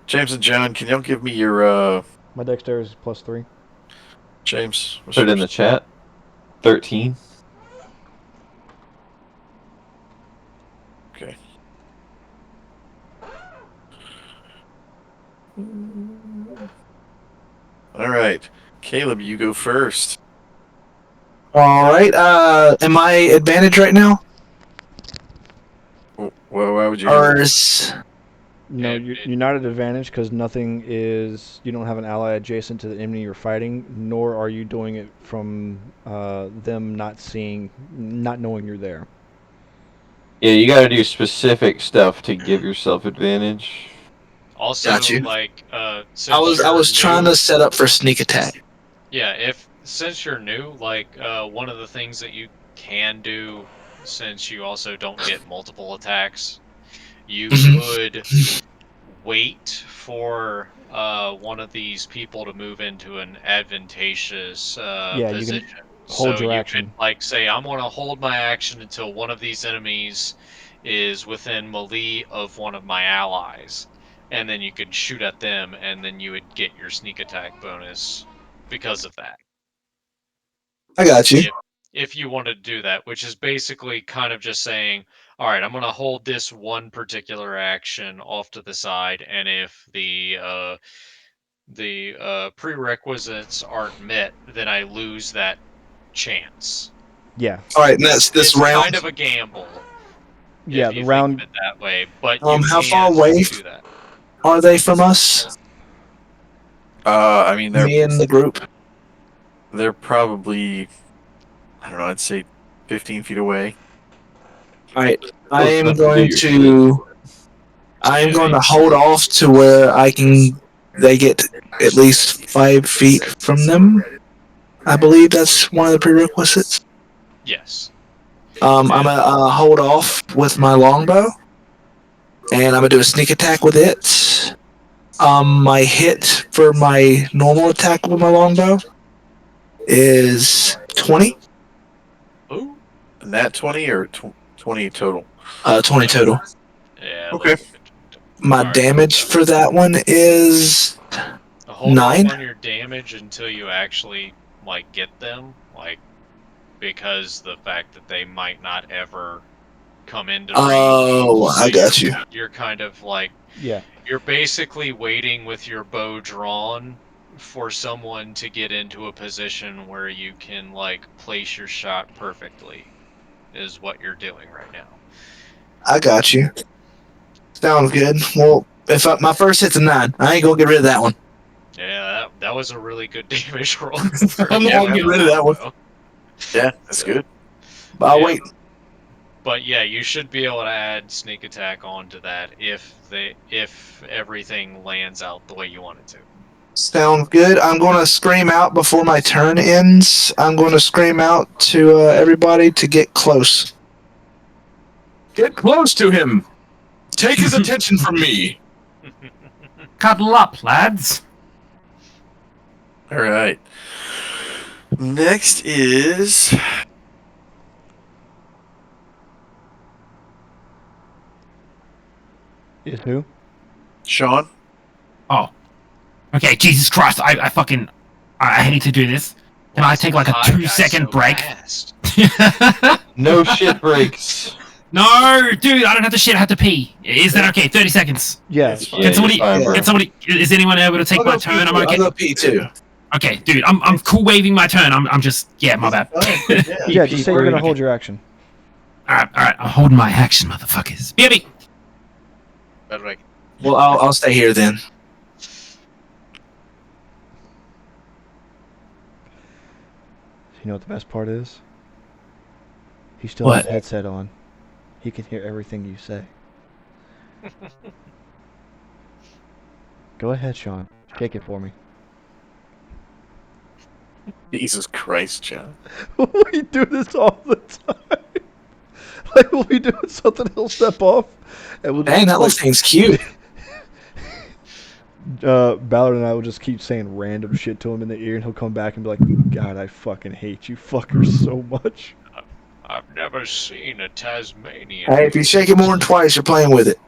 James and John, can y'all give me your My dexterity is +3. James? What's Put it in yours? the chat. 13. Okay. All right, Caleb, you go first. All right. Am I advantage right now? Well, why would you? Or is No, It- you're not at advantage because nothing is. You don't have an ally adjacent to the enemy you're fighting, nor are you doing it from them not knowing you're there. Yeah, you gotta do specific stuff to give yourself advantage. Also, Got you. like, since I was you're trying new- to set up for sneak attack. Yeah, since you're new, like, one of the things that you can do, since you also don't get multiple attacks, you could wait for one of these people to move into an advantageous Yeah, you can position. hold So your you action. could, like, say, I'm going to hold my action until one of these enemies is within melee of one of my allies. And then you could shoot at them, and then you would get your sneak attack bonus because of that. I got you. If you want to do that, which is basically kind of just saying, all right, I'm going to hold this one particular action off to the side, and if the prerequisites aren't met, then I lose that chance. Yeah, All right, and that's this It's round. kind of a gamble. yeah. If The you round. think of it that way, but you How can far away do that. are they from us? I mean, Me and the group. they're probably, I don't know, I'd say 15 feet away. All right. Close I am enough to do going your to. I'm Yeah, going to hold off to where they get at least 5 feet from them. I believe that's one of the prerequisites. Yes. I'm gonna hold off with my longbow, and I'm gonna do a sneak attack with it. My hit for my normal attack with my longbow is 20. Ooh. Nat 20 or 20 total? 20 total. Yeah. Okay. My Alright. damage for that one is Hold 9. off on your damage until you actually like get them, like, because the fact that they might not ever come into range. Oh, So I got you. You're kind of like, Yeah. you're basically waiting with your bow drawn for someone to get into a position where you can like place your shot perfectly, is what you're doing right now. I got you. Sounds good. Well, if my first hit's a 9, I ain't gonna get rid of that one. Yeah, that was a really good damage roll. I'm not gonna get rid of that one. Yeah, that's good. But I'll Yeah. wait. But yeah, you should be able to add sneak attack onto that if everything lands out the way you want it to. Sounds good. I'm gonna scream out before my turn ends. I'm gonna scream out to everybody to get close. Get close to him. Take his attention from me. Cuddle up, lads. All right. Next is Is who? Sean. Oh. Okay, Jesus Christ. I fucking... I hate to do this. Can I take like a Hi, 2-second guys, so break? fast. No shit breaks. No, dude, I don't have to shit. I have to pee. Is that okay? 30 seconds. Yeah. It's fine. Can somebody? you're fine, bro. Can somebody? Is anyone able to take I'll my go turn? pee I'm too. okay. I'll go pee too. Okay, dude, I'm cool waving my turn. I'm just my bad. Fine, yeah. Yeah, just say you're gonna Okay. hold your action. All right. I'm holding my action, motherfuckers. BB. Well, I'll stay here then. You know what the best part is? He still What? has his headset on. He can hear everything you say. Go ahead, Sean. Shake it for me. Jesus Christ, John. We do this all the time. Like we'll be doing something, he'll step off, and we'll Dang, that little thing's cute. Ballard and I will just keep saying random shit to him in the ear, and he'll come back and be like, "God, I fucking hate you fuckers so much." I've never seen a Tasmanian. Hey, if you shake it more than twice, you're playing with it.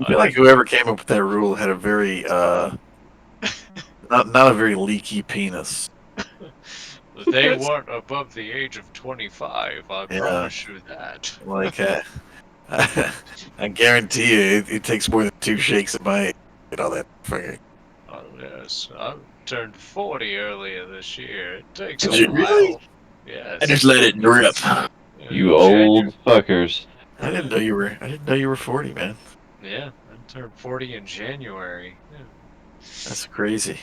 I feel like whoever came up with that rule had a very not a very leaky penis. They weren't above the age of 25. I Yeah. promise you that. Like I guarantee you, it takes more than 2 shakes of my get all that fucking. Oh, yes, I turned 40 earlier this year. It takes Did a you while. really? Yes. I just let it drip. You old fuckers. I didn't know you were 40, man. Yeah, I turned 40 in January. That's crazy.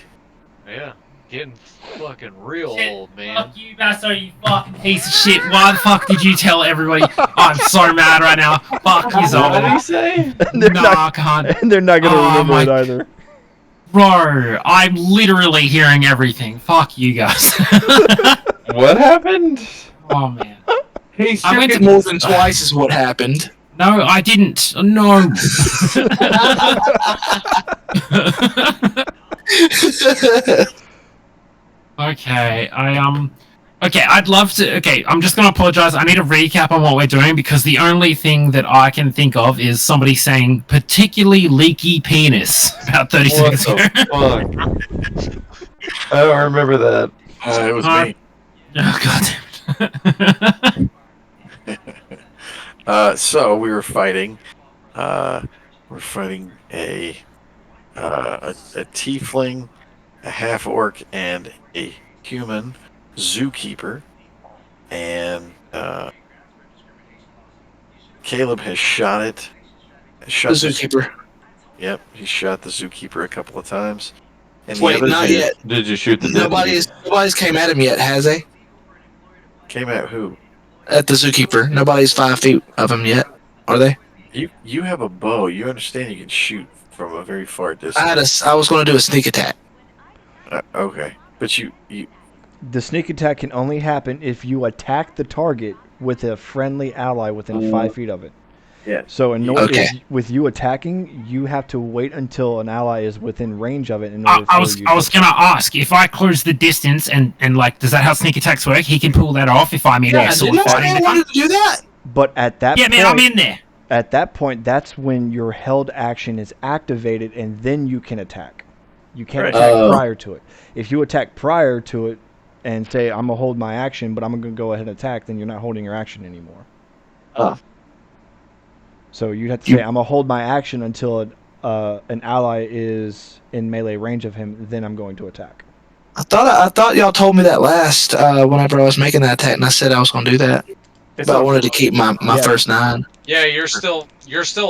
Yeah, getting fucking real Shit, old, man. Fuck you, bastard, you fucking piece of shit. Why the fuck did you tell everybody? I'm so mad right now. Fuck you, What did he all. say? And they're Nah, not, I can't. and they're not gonna Oh, remember my- it either. Bro, I'm literally hearing everything. Fuck you guys. What happened? Oh, man. He I went shook to- it more than twice is what happened. No, I didn't. No. Okay, okay, I'd love to. Okay, I'm just gonna apologize. I need a recap on what we're doing because the only thing that I can think of is somebody saying particularly leaky penis about 30 What seconds ago. the fuck? I don't remember that. It was Uh, me. Oh god. So we were fighting. We're fighting a tiefling, a half orc, and a human zookeeper. And Caleb has shot it. The Shot zookeeper. Yep, he shot the zookeeper a couple of times. And the Wait, other not dude yet. Did you shoot the Nobody's came at him yet, has they? came at who? At the zookeeper. Nobody's 5 feet of him yet, are they? You have a bow. You understand you can shoot from a very far distance. I was going to do a sneak attack. Okay, but you The sneak attack can only happen if you attack the target with a friendly ally within 5 feet of it. Yeah. So Okay. with you attacking, you have to wait until an ally is within range of it in order I for was you I was gonna ask if I close the distance and like does that how sneak attacks work? He can pull that off if I'm in there sword Didn't I fighting. wanted to do that? But at that Yeah, point, man, I'm in there. at that point, that's when your held action is activated, and then you can attack. You can't Right. attack Oh. prior to it. If you attack prior to it and say, I'm going to hold my action, but I'm going to go ahead and attack, then you're not holding your action anymore. Oh. So you'd have to say, I'm going to hold my action until an ally is in melee range of him, then I'm going to attack. I thought y'all told me that last whenever I was making that attack, and I said I was going to do that. But I wanted to keep my Yeah. first 9. Yeah, you're still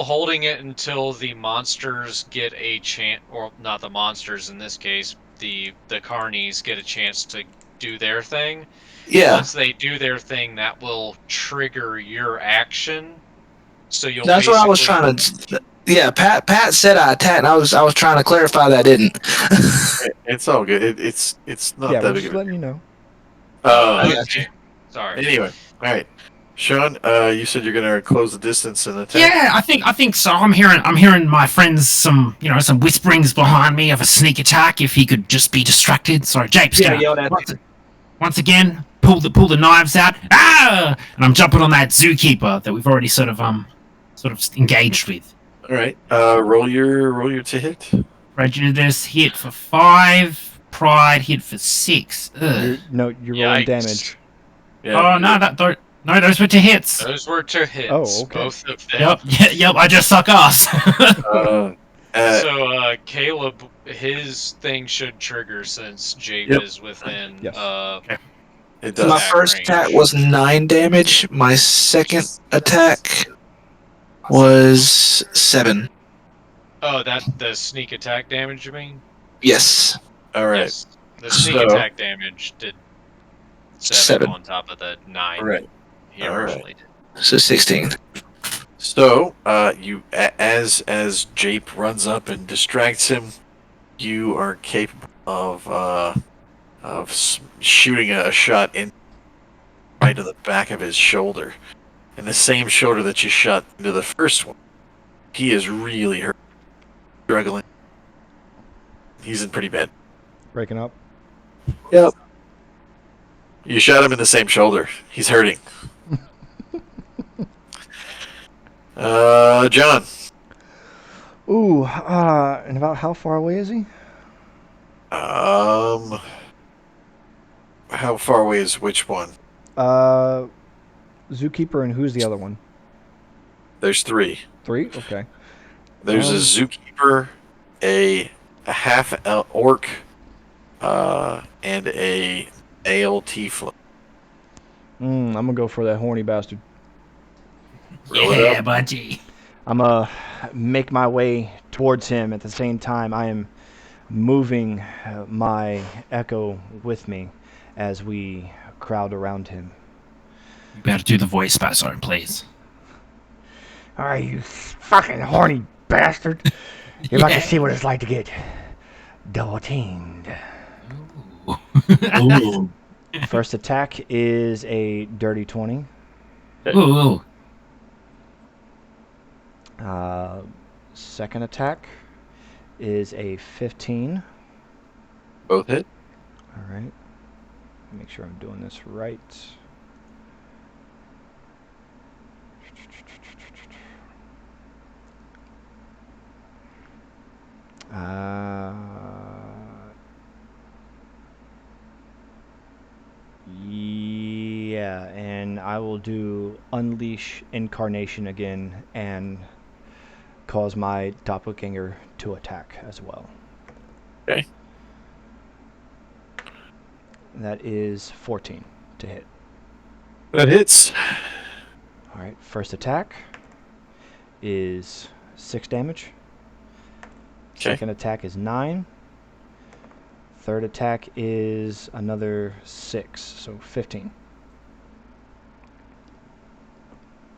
holding it until the monsters get a chance, or not the monsters in this case, the carnies get a chance to do their thing. Yeah. Once they do their thing, that will trigger your action. So you'll. That's what I was basically- trying to. Yeah, Pat said I attacked, and I was trying to clarify that I didn't. it's all good. It's not Yeah, that we're big just of a letting you know. I got you. Sorry. Anyway, all right. Sean, you said you're gonna close the distance and attack. Yeah, I think so. I'm hearing my friends some whisperings behind me of a sneak attack. If he could just be distracted. So Jape's Yeah, gonna yelled at once again pull the knives out. Ah! And I'm jumping on that zookeeper that we've already sort of engaged with. All right. Roll your to hit. Prejudice hit for 5. Pride hit for 6. Ugh. You're rolling Yikes. damage. Oh no, those were to hits. Those were to hits. Oh, okay. Both of them. Yep. I just suck ass. So Caleb, his thing should trigger since Jape Yep. is within. Yes. It My does. first range. attack was 9 damage. My second attack was 7. Oh, the sneak attack damage, you mean? Yes. All right. Yes. The sneak So- attack damage did 7 7. on top of the 9 Right. he All right. originally did. So 16. So, as Jape runs up and distracts him, you are capable of shooting a shot in right to the back of his shoulder, and the same shoulder that you shot into the first one. He is really hurt, struggling. He's in pretty bad. Breaking up. Yep. You shot him in the same shoulder. He's hurting. John. Ooh, and about how far away is he? How far away is which one? Zookeeper, and who's the other one? There's 3. 3? Okay. There's a zookeeper, a half orc, and a male tiefling. I'm gonna go for that horny bastard. Roll it Yeah, up. budgie. I'm gonna make my way towards him. At the same time, I am moving my echo with me as we crowd around him. You better do the voice, Basso, please. All right, you fucking horny bastard! You're about Yeah. to see what it's like to get double teamed. Ooh. First attack is a dirty 20. Ooh. Second attack is a 15. Both hit. All right. Make sure I'm doing this right. Yeah, and I will do Unleash Incarnation again and cause my doppelganger to attack as well. Okay. That is 14 to hit. That hits. All right, first attack is 6 damage. Okay. Second attack is 9. Third attack is another 6, so 15.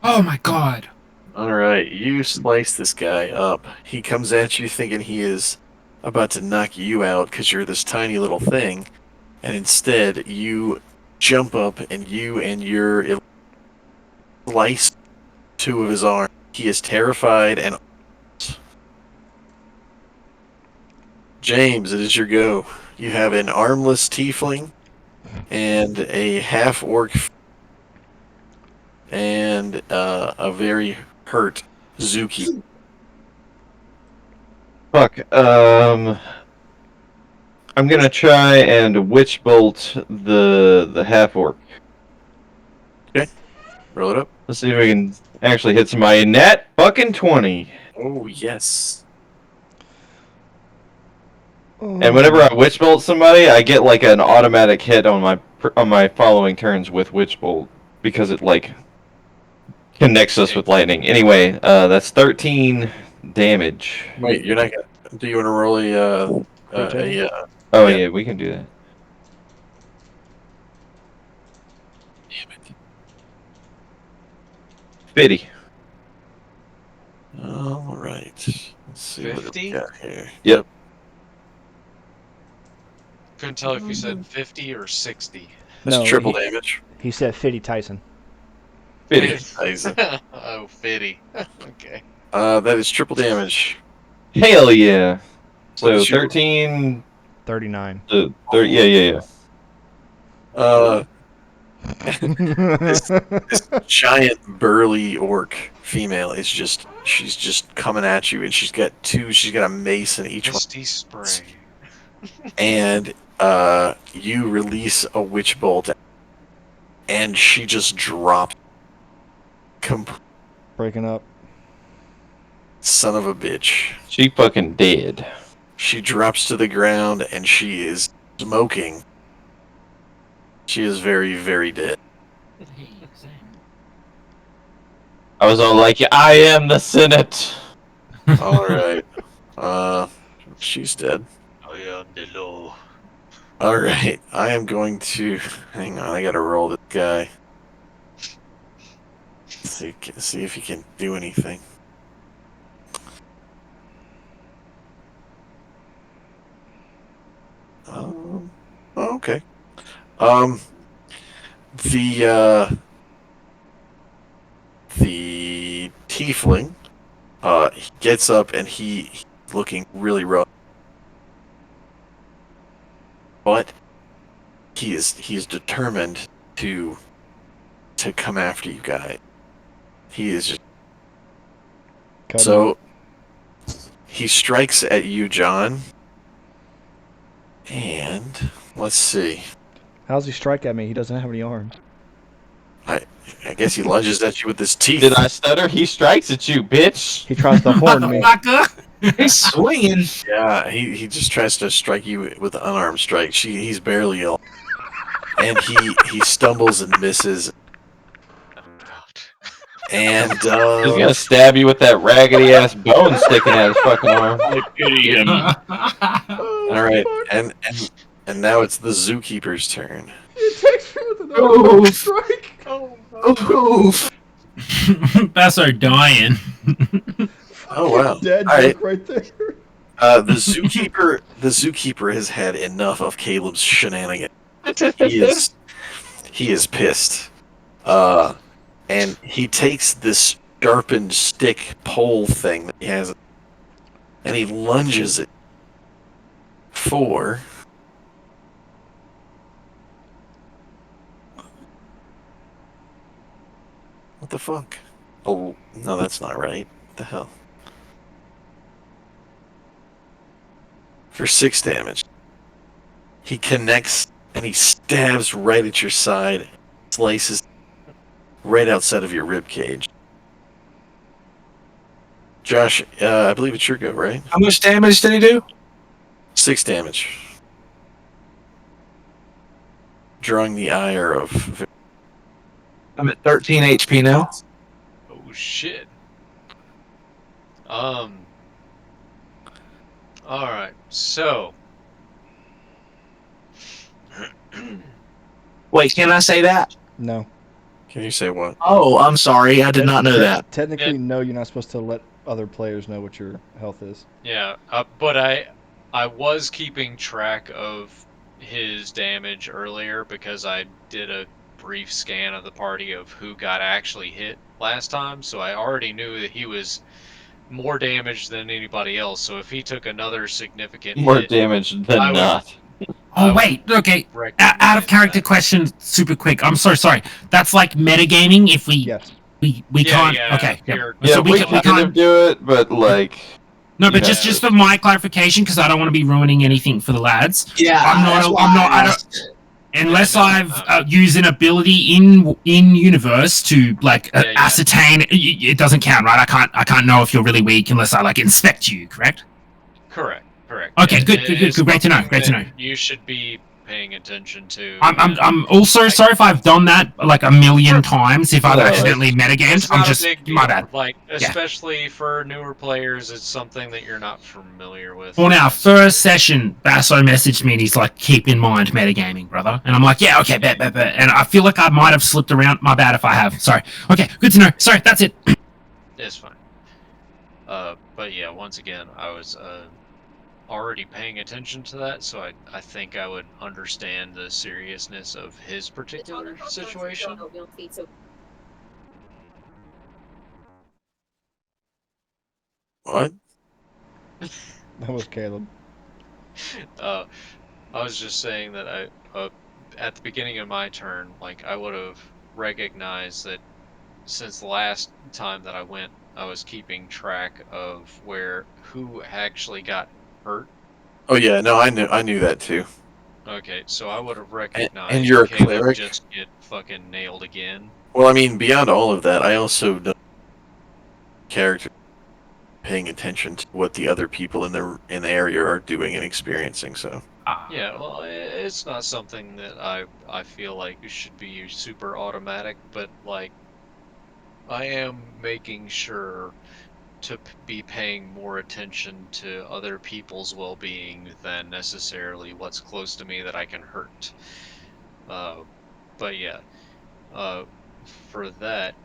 Oh my god. All right, you slice this guy up. He comes at you thinking he is about to knock you out because you're this tiny little thing, and instead you jump up and your slice 2 of his arm. He is terrified and. James, it is your go. You have an armless tiefling and a half orc and a very hurt Zuki. Fuck. I'm gonna try and witch bolt the half orc. Roll it up. Let's see if we can actually hit somebody. Nat fucking 20. Oh yes. And whenever I witch bolt somebody, I get like an automatic hit on my following turns with witch bolt because it like connects us with lightning. Anyway, that's 13 damage. Wait, you're not gonna. Do you want to roll a Oh Yeah. yeah, we can do that. Damn it. 50. All right. Let's see what 50? we got here. Yep. Couldn't tell if you said 50 or 60. That's No, triple he- damage. He said 50 Tyson. Fitty. Oh, Fitty. Okay. That is triple damage. Hell yeah. What So is your- 13. 39. 30, yeah. Uh, this giant burly orc female is she's just coming at you, and she's got a mace in each one, Misty spray. and you release a witch bolt, and she just drops. Breaking up. Son of a bitch. She fucking dead. She drops to the ground, and she is smoking. She is very, very dead. I was all like, I am the Senate. All right. She's dead. I am the law. All right. I am going to hang on. I gotta roll this guy. See if he can do anything. Okay. The tiefling, he gets up and he's looking really rough, but he is determined to come after you guys. He is just so. He strikes at you, John. And let's see. How's he strike at me? He doesn't have any arms. I guess he lunges at you with his teeth. Did I stutter? He strikes at you, bitch. He tries to horn me. He's swinging. Yeah, he just tries to strike you with an unarmed strike. He's barely ill. And he stumbles and misses. And He's gonna stab you with that raggedy ass bone sticking out his fucking arm. I pity him. all right, and now it's the zookeeper's turn. He takes me with an Oh. strike. Oof. Basso dying. Oh wow! Dead All right. right there. The zookeeper has had enough of Caleb's shenanigans. He is pissed. And he takes this sharpened stick pole thing that he has, and he lunges it for what the fuck? Oh no, that's not right. What the hell? For 6 damage. He connects and he stabs right at your side, slices right outside of your rib cage. Josh, I believe it's your go, right? How much damage did he do? 6 damage. Drawing the ire of. I'm at 13 HP now. Oh shit. Alright, so Wait, can I say that? No. Can you say what? Oh, I'm sorry. I did not know that. Technically, Yeah. no. You're not supposed to let other players know what your health is. yeah, but I was keeping track of his damage earlier because I did a brief scan of the party of who got actually hit last time, so I already knew that he was more damaged than anybody else. So if he took another significant More hit, damage than I would- not. Oh wait, okay. Out of character question, super quick. I'm so sorry. That's like metagaming. If we Yes. we Yeah, can't. yeah, Okay. Yeah. you're- Yeah, So we we kind can't. of do it, but like, No, but Yeah. just for my clarification, because I don't want to be ruining anything for the lads. Yeah, I'm not- that's I'm why not- I I don't- asked. Unless I've used an ability in universe to like Yeah, yeah. ascertain, it doesn't count, right? I can't know if you're really weak unless I like inspect you. Correct? Correct. Okay, It- good. it's Great to know. something Great to that know. You should be paying attention to. I'm also sorry if I've done that like a million times. If I've No, accidentally metagamed, It's I'm not just a big deal. my bad. Like, especially for newer players, it's something that you're not familiar with. On our first session, Basso messaged me and he's like, "Keep in mind metagaming, brother." And I'm like, "Yeah, okay, bet." And I feel like I might have slipped around. My bad if I have. Sorry. Okay, good to know. Sorry, that's it. It's fine. But yeah, once again, I was already paying attention to that, so I think I would understand the seriousness of his particular situation. What? That was Caleb. I was just saying that at the beginning of my turn, like I would have recognized that since the last time that I went, I was keeping track of who actually got hurt. Oh yeah, no, I knew that too. Okay, so I would have And recognized you're a Caleb cleric. just get fucking nailed again. Well, I mean, beyond all of that, I also know character paying attention to what the other people in the area are doing and experiencing. So Yeah, well, it's not something that I feel like it should be super automatic, but like I am making sure to be paying more attention to other people's well-being than necessarily what's close to me that I can hurt. Uh, but yeah, uh, for that,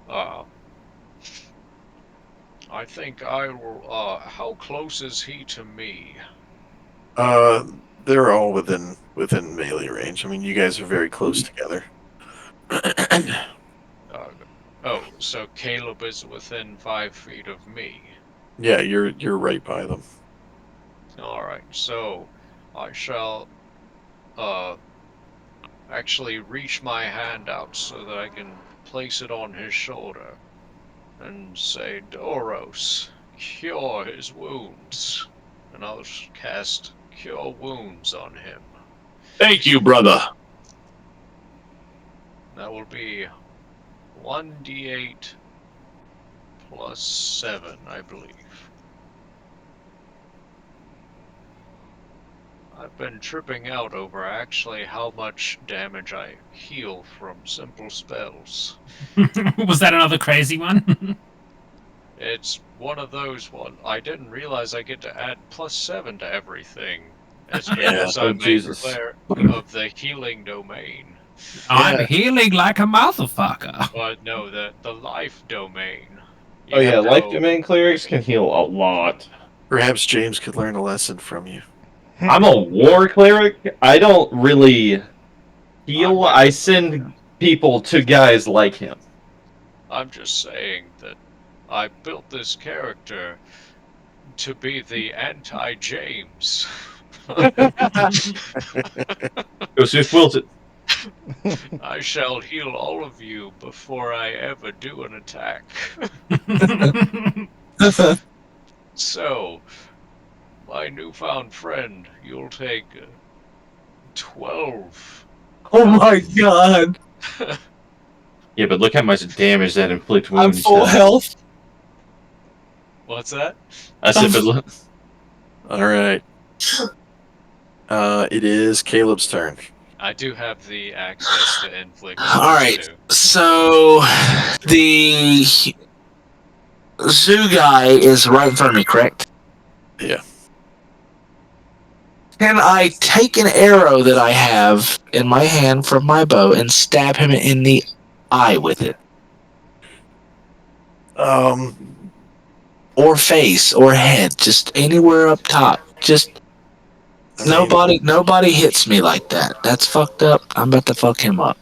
uh, I think I will. How close is he to me? uh, they're all within melee range. I mean, you guys are very close together. Uh, oh, so Caleb is within 5 feet of me. Yeah, you're right by them. All right, so I shall uh actually reach my hand out so that I can place it on his shoulder and say, Doros, cure his wounds. And I'll cast Cure Wounds on him. Thank you, brother. That will be 1d8 plus 7, I believe. I've been tripping out over actually how much damage I heal from simple spells. Was that another crazy one? It's one of those one. I didn't realize I get to add +7 to everything. It's Yeah. because Oh I'm a Jesus. cleric of the healing domain. I'm Yeah. healing like a motherfucker. But no, the life domain. Oh You yeah, have to life go. domain clerics can heal a lot. Perhaps James could learn a lesson from you. I'm a war cleric. I don't really heal. I send people to guys like him. I'm just saying that I built this character to be the anti-James. Go Swift Wilson. I shall heal all of you before I ever do an attack. So, my newfound friend, you'll take 12 Oh my health. god. Yeah, but look how much damage that inflict I'm wounds full does. health. What's that? I said, but look. All right. It is Caleb's turn. I do have the access to inflict All wounds right. too. So the zoo guy is right in front of me, correct? Yeah. Can I take an arrow that I have in my hand from my bow and stab him in the eye with it? Or face or head, just anywhere up top. Just I mean, nobody hits me like that. That's fucked up. I'm about to fuck him up.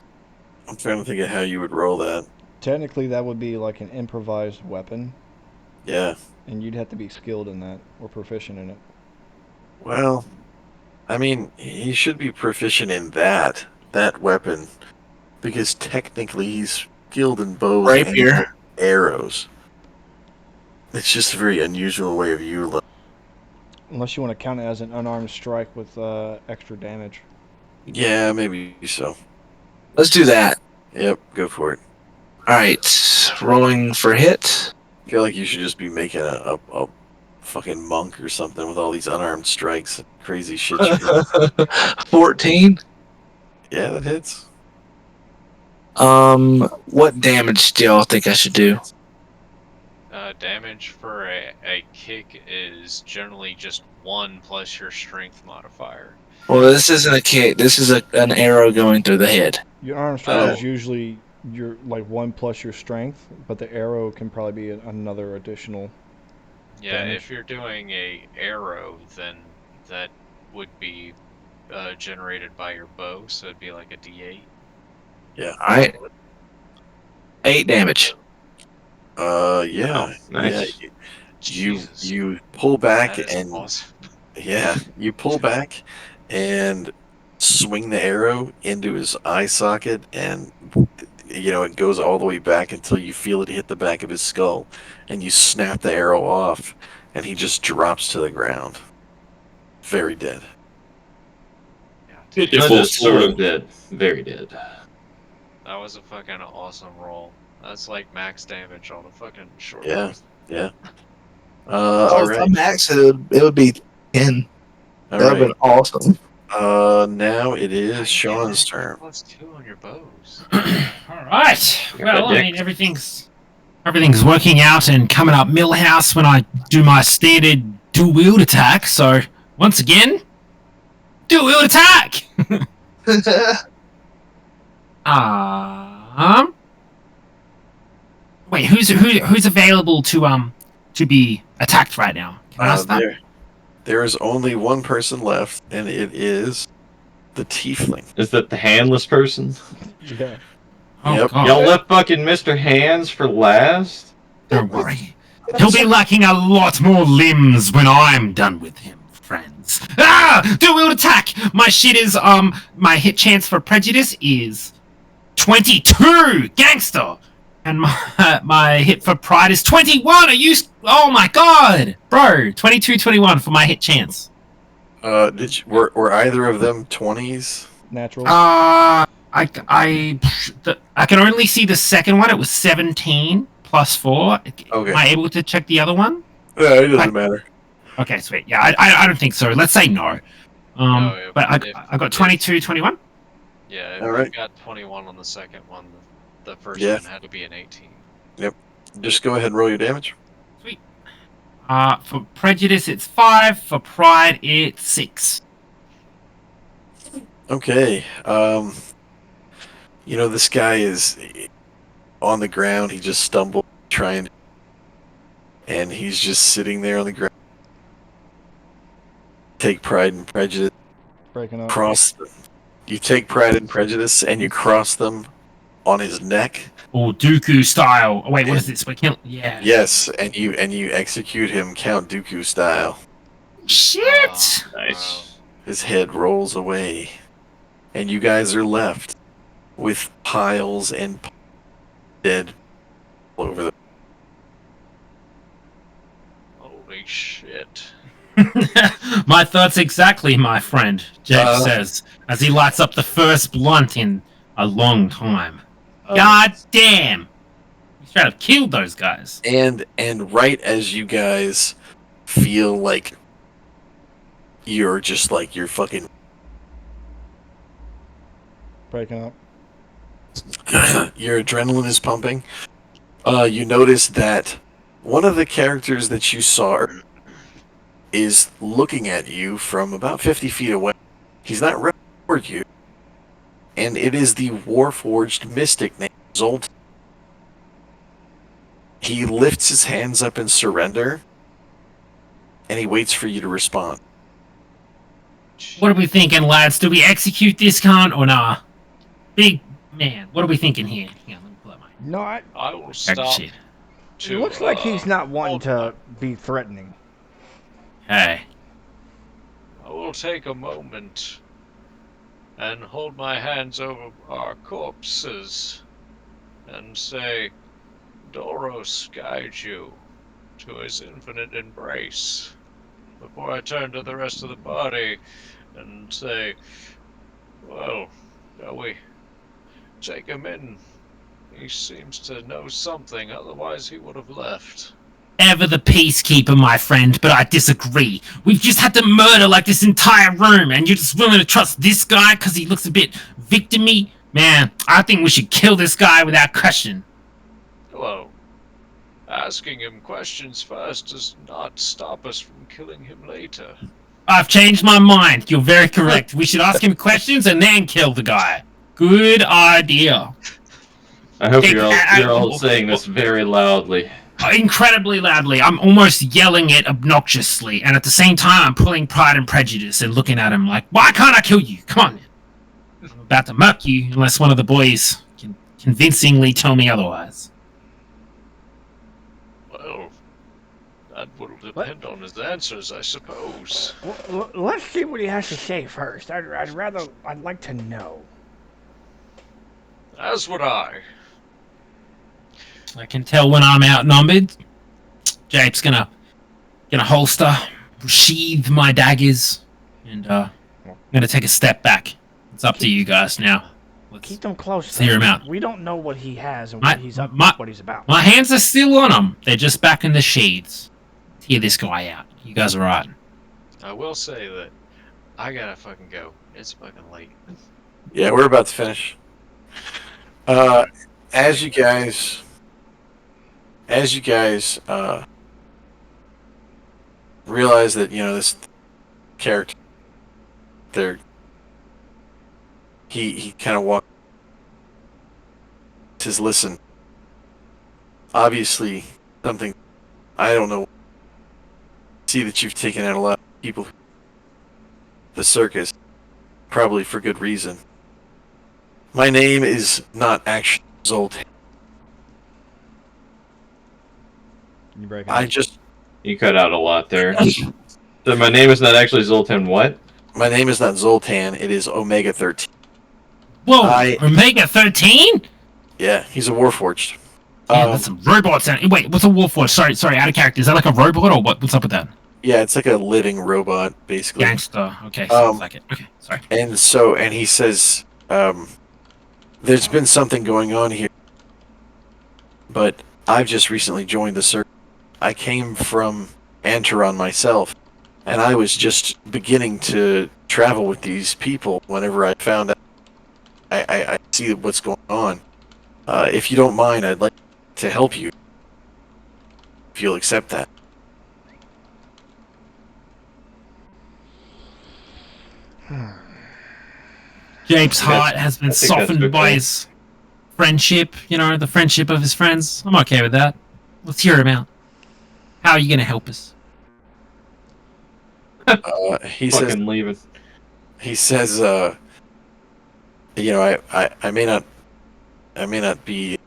I'm trying to think of how you would roll that. Technically, that would be like an improvised weapon, Yeah. and you'd have to be skilled in that or proficient in it. Well, I mean, he should be proficient in that weapon, because technically he's skilled in bows and Rapier. arrows. It's just a very unusual way of utilizing. Unless you want to count it as an unarmed strike with extra damage. Yeah, maybe so. Let's do that. Yep, go for it. All right, rolling for hit. I feel like you should just be making a fucking monk or something with all these unarmed strikes and crazy shit. 14. Yeah, that hits. What damage do y'all think I should do? Damage for a kick is generally just 1 plus your strength modifier. Well, this isn't a kick. This is an arrow going through the head. Your unarmed strike Oh. is usually your like 1 plus your strength, but the arrow can probably be another additional. Yeah, Damage. if you're doing a arrow, then that would be generated by your bow, so it'd be like a D8. Yeah. All right, 8 damage. Yeah. Oh, nice. Yeah. Jesus. You pull back That is and awesome. yeah, you pull back and swing the arrow into his eye socket, and it goes all the way back until you feel it hit the back of his skull, and you snap the arrow off, and he just drops to the ground, very dead. Yeah, dude, Not just sort of dead, very dead. that was a fucking awesome roll. That's like max damage on a fucking short Yeah, bow. yeah. Oh, All if I right, max it would be 10. all That would have right. been awesome. Now it How is you Sean's get turn. +2 on your bows? All right. Got Well, that I dick. mean, everything's working out and coming up Millhouse when I do my standard dual wield attack. So once again, dual wield attack. Wait, who's available to be attacked right now? Can I ask that? There is only one person left, and it is the tiefling. Is that the handless person? Yeah. Oh Yep. God! Y'all left fucking Mr. Hands for last? Don't worry. He'll be lacking a lot more limbs when I'm done with him, friends. Dual wield attack! My shit is, my hit chance for prejudice is 22! Gangster! And my hit for pride is 21! Oh my god! Bro, 22-21 for my hit chance. Were either of them 20s? Natural. I can only see the second one. It was 17 plus 4. Okay. Am I able to check the other one? Yeah, it doesn't matter. Okay, sweet. Yeah, I don't think so. Let's say no. No, But I got 22, 21. Yeah, if All you right. got 21 on the second one, the first Yeah. one had to be an 18. Just go ahead and roll your damage. Sweet. For prejudice, it's 5. For pride, it's 6. Okay. This guy is on the ground. He just stumbled trying, and he's just sitting there on the ground. Take pride and prejudice. Breaking up. You take pride and prejudice, and you cross them on his neck. Oh, Dooku style. Oh, wait, what is this? We can't. Yeah. Yes, and you execute him Count Dooku style. Shit! Nice. His head rolls away, and you guys are left with piles and dead all over the. Holy shit. My thoughts exactly, my friend, Jake Uh, says, as he lights up the first blunt in a long time. Uh, God damn! You should have killed those guys. And right as you guys feel like you're just like you're fucking Breaking up. your adrenaline is pumping, you notice that one of the characters that you saw is looking at you from about 50 feet away. He's not running toward you, and it is the Warforged Mystic named Zolt. He lifts his hands up in surrender, and he waits for you to respond. What are we thinking, lads? Do we execute this cunt or nah? Big man, what are we thinking here? Hang on, let me pull out my No, I will character stop sheet. to. it looks like he's not wanting hold to be threatening. Hey. I will take a moment and hold my hands over our corpses and say, Doros guide you to his infinite embrace. Before I turn to the rest of the party and say, well, shall we take him in? He seems to know something, otherwise he would have left. Ever the peacekeeper, my friend, but I disagree. We've just had to murder like this entire room, and you're just willing to trust this guy because he looks a bit victim-y? Man, I think we should kill this guy without question. Well, asking him questions first does not stop us from killing him later. I've changed my mind. You're very correct. We should ask him questions and then kill the guy. Good idea. I hope you're all saying this very loudly. Incredibly loudly. I'm almost yelling it obnoxiously, and at the same time, I'm pulling Pride and Prejudice and looking at him like, why can't I kill you? Come on. I'm about to murk you unless one of the boys can convincingly tell me otherwise. Well, That will depend on his answers, I suppose. Well, let's see what he has to say first. I'd like to know. As would I. I can tell when I'm outnumbered. Jape's gonna holster, sheathe my daggers, and I'm gonna take a step back. It's up to you guys now. Keep them close. Let's hear him out. We don't know what he has and what he's about. My hands are still on him. They're just back in the sheaths. Let's hear this guy out. You guys are right. I will say that I gotta fucking go. It's fucking late. Yeah, we're about to finish. As you guys realize that this character, he kind of walks. Says, "Listen, obviously something I don't know. See that you've taken out a lot of people. The circus, probably for good reason. My name is not actually Zoltan. You break I just You cut out a lot there. So my name is not actually Zoltan. What? my name is not Zoltan. It is Omega 13. Whoa, Omega 13? Yeah, he's a Warforged. Yeah, that's some robot sound. Wait, what's a Warforged? Sorry, out of character. Is that like a robot or what? What's up with that? Yeah, it's like a living robot, basically. Gangster. Okay, sounds like it. Okay, sorry. And he says, there's been something going on here, but I've just recently joined the circus. I came from Antaron myself, and I was just beginning to travel with these people whenever I found out I see what's going on. If you don't mind, I'd like to help you, if you'll accept that. Jape's heart has been softened by his friendship, the friendship of his friends. I'm okay with that. Let's hear him out. How are you going to help us? He says, leaving. He says, I may not be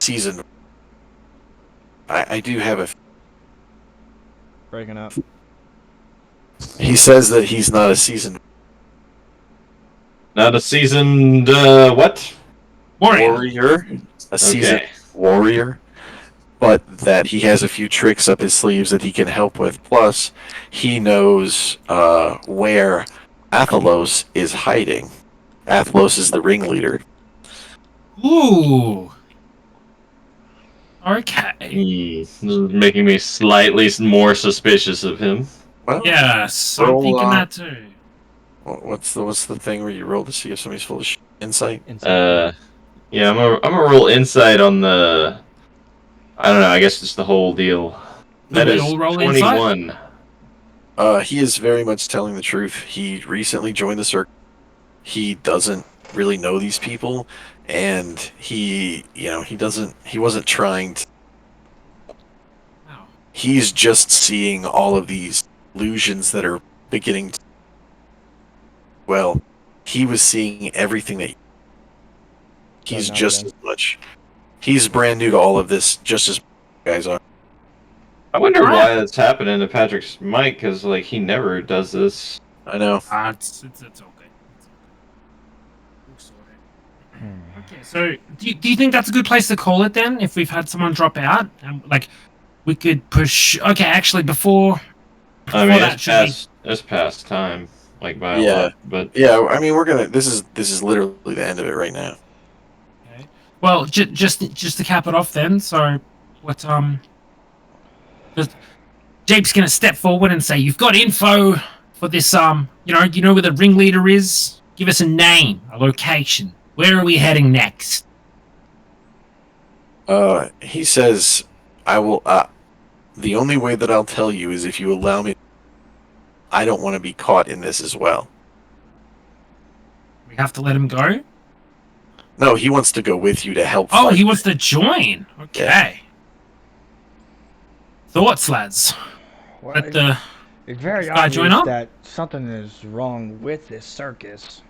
seasoned. I do have a. Breaking up. He says that he's not a seasoned Not a seasoned what? Warrior. A seasoned warrior, but that he has a few tricks up his sleeves that he can help with. Plus, he knows where Athalos is hiding. Athalos is the ringleader. Ooh. Okay. This is making me slightly more suspicious of him. Well, Yes, I'm roll, thinking that too. what's the thing where you roll to see if somebody's full of shit? Insight? Yeah, I'm gonna roll insight on the. I don't know. I guess it's the whole deal. That is 21. He is very much telling the truth. He recently joined the circus. He doesn't really know these people, and he wasn't trying to. Wow. He's just seeing all of these illusions that are beginning to. Well, he was seeing everything that. He's just as much. He's brand new to all of this, just as guys are. I wonder why that's happening to Patrick's mic, because he never does this. I know. It's okay. Okay, so do you think that's a good place to call it then? If we've had someone drop out, and we could push. Okay, actually, before I mean, that, it's past time, by a Yeah. lot. But Yeah, I mean, we're gonna. This is literally the end of it right now. okay. Well, just to cap it off then. So, what Jape's gonna step forward and say, "You've got info for this. You know where the ringleader is. Give us a name, a location. Where are we heading next?" He says, "I will. The only way that I'll tell you is if you allow me. I don't want to be caught in this as well." We have to let him go. No, he wants to go with you to help. Oh, fight. he wants to join. Okay. Thoughts, lads? Well, it's very guy join obvious up? that something is wrong with this circus.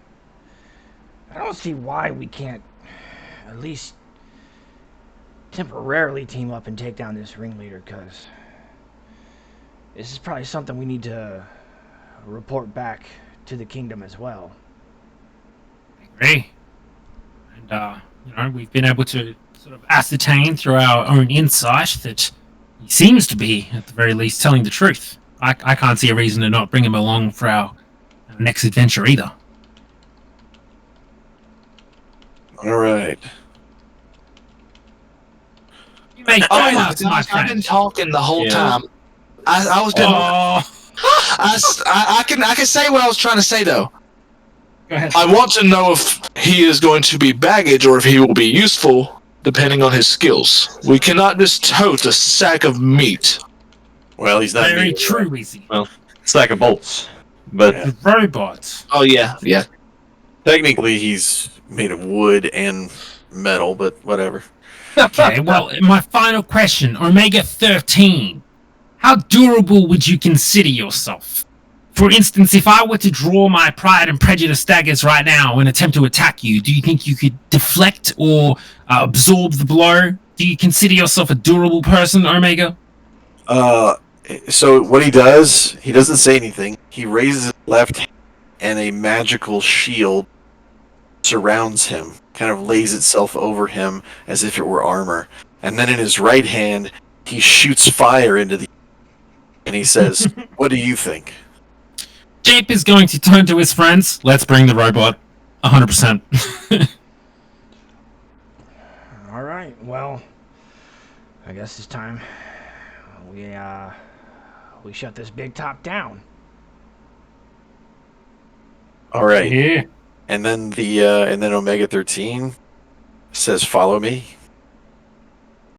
I don't see why we can't at least temporarily team up and take down this ringleader, because This is probably something we need to report back to the kingdom as well. Agree. And we've been able to sort of ascertain through our own insight that he seems to be, at the very least, telling the truth. I can't see a reason to not bring him along for our next adventure either. All right. You may Oh join my us, my gosh, I've been friend. talking the whole Yeah. time. I was doing. Oh, I can say what I was trying to say though. go ahead. I want to know if he is going to be baggage or if he will be useful, depending on his skills. We cannot just tote a sack of meat. Well, he's not Very me. true, Easy. Sack of bolts. But Yeah. The robot. Oh yeah. Technically, he's made of wood and metal, but whatever. Okay, well, my final question, Omega 13. How durable would you consider yourself? For instance, if I were to draw my Pride and Prejudice daggers right now and attempt to attack you, do you think you could deflect or absorb the blow? Do you consider yourself a durable person, Omega? So what he doesn't say anything. He raises his left hand, and a magical shield surrounds him, kind of lays itself over him as if it were armor. And then in his right hand, he shoots fire into the. And he says, "What do you think?" Jape is going to turn to his friends. Let's bring the robot. 100%. All right. Well, I guess it's time we shut this big top down. All right. Yeah. And then and then Omega 13 says, "Follow me."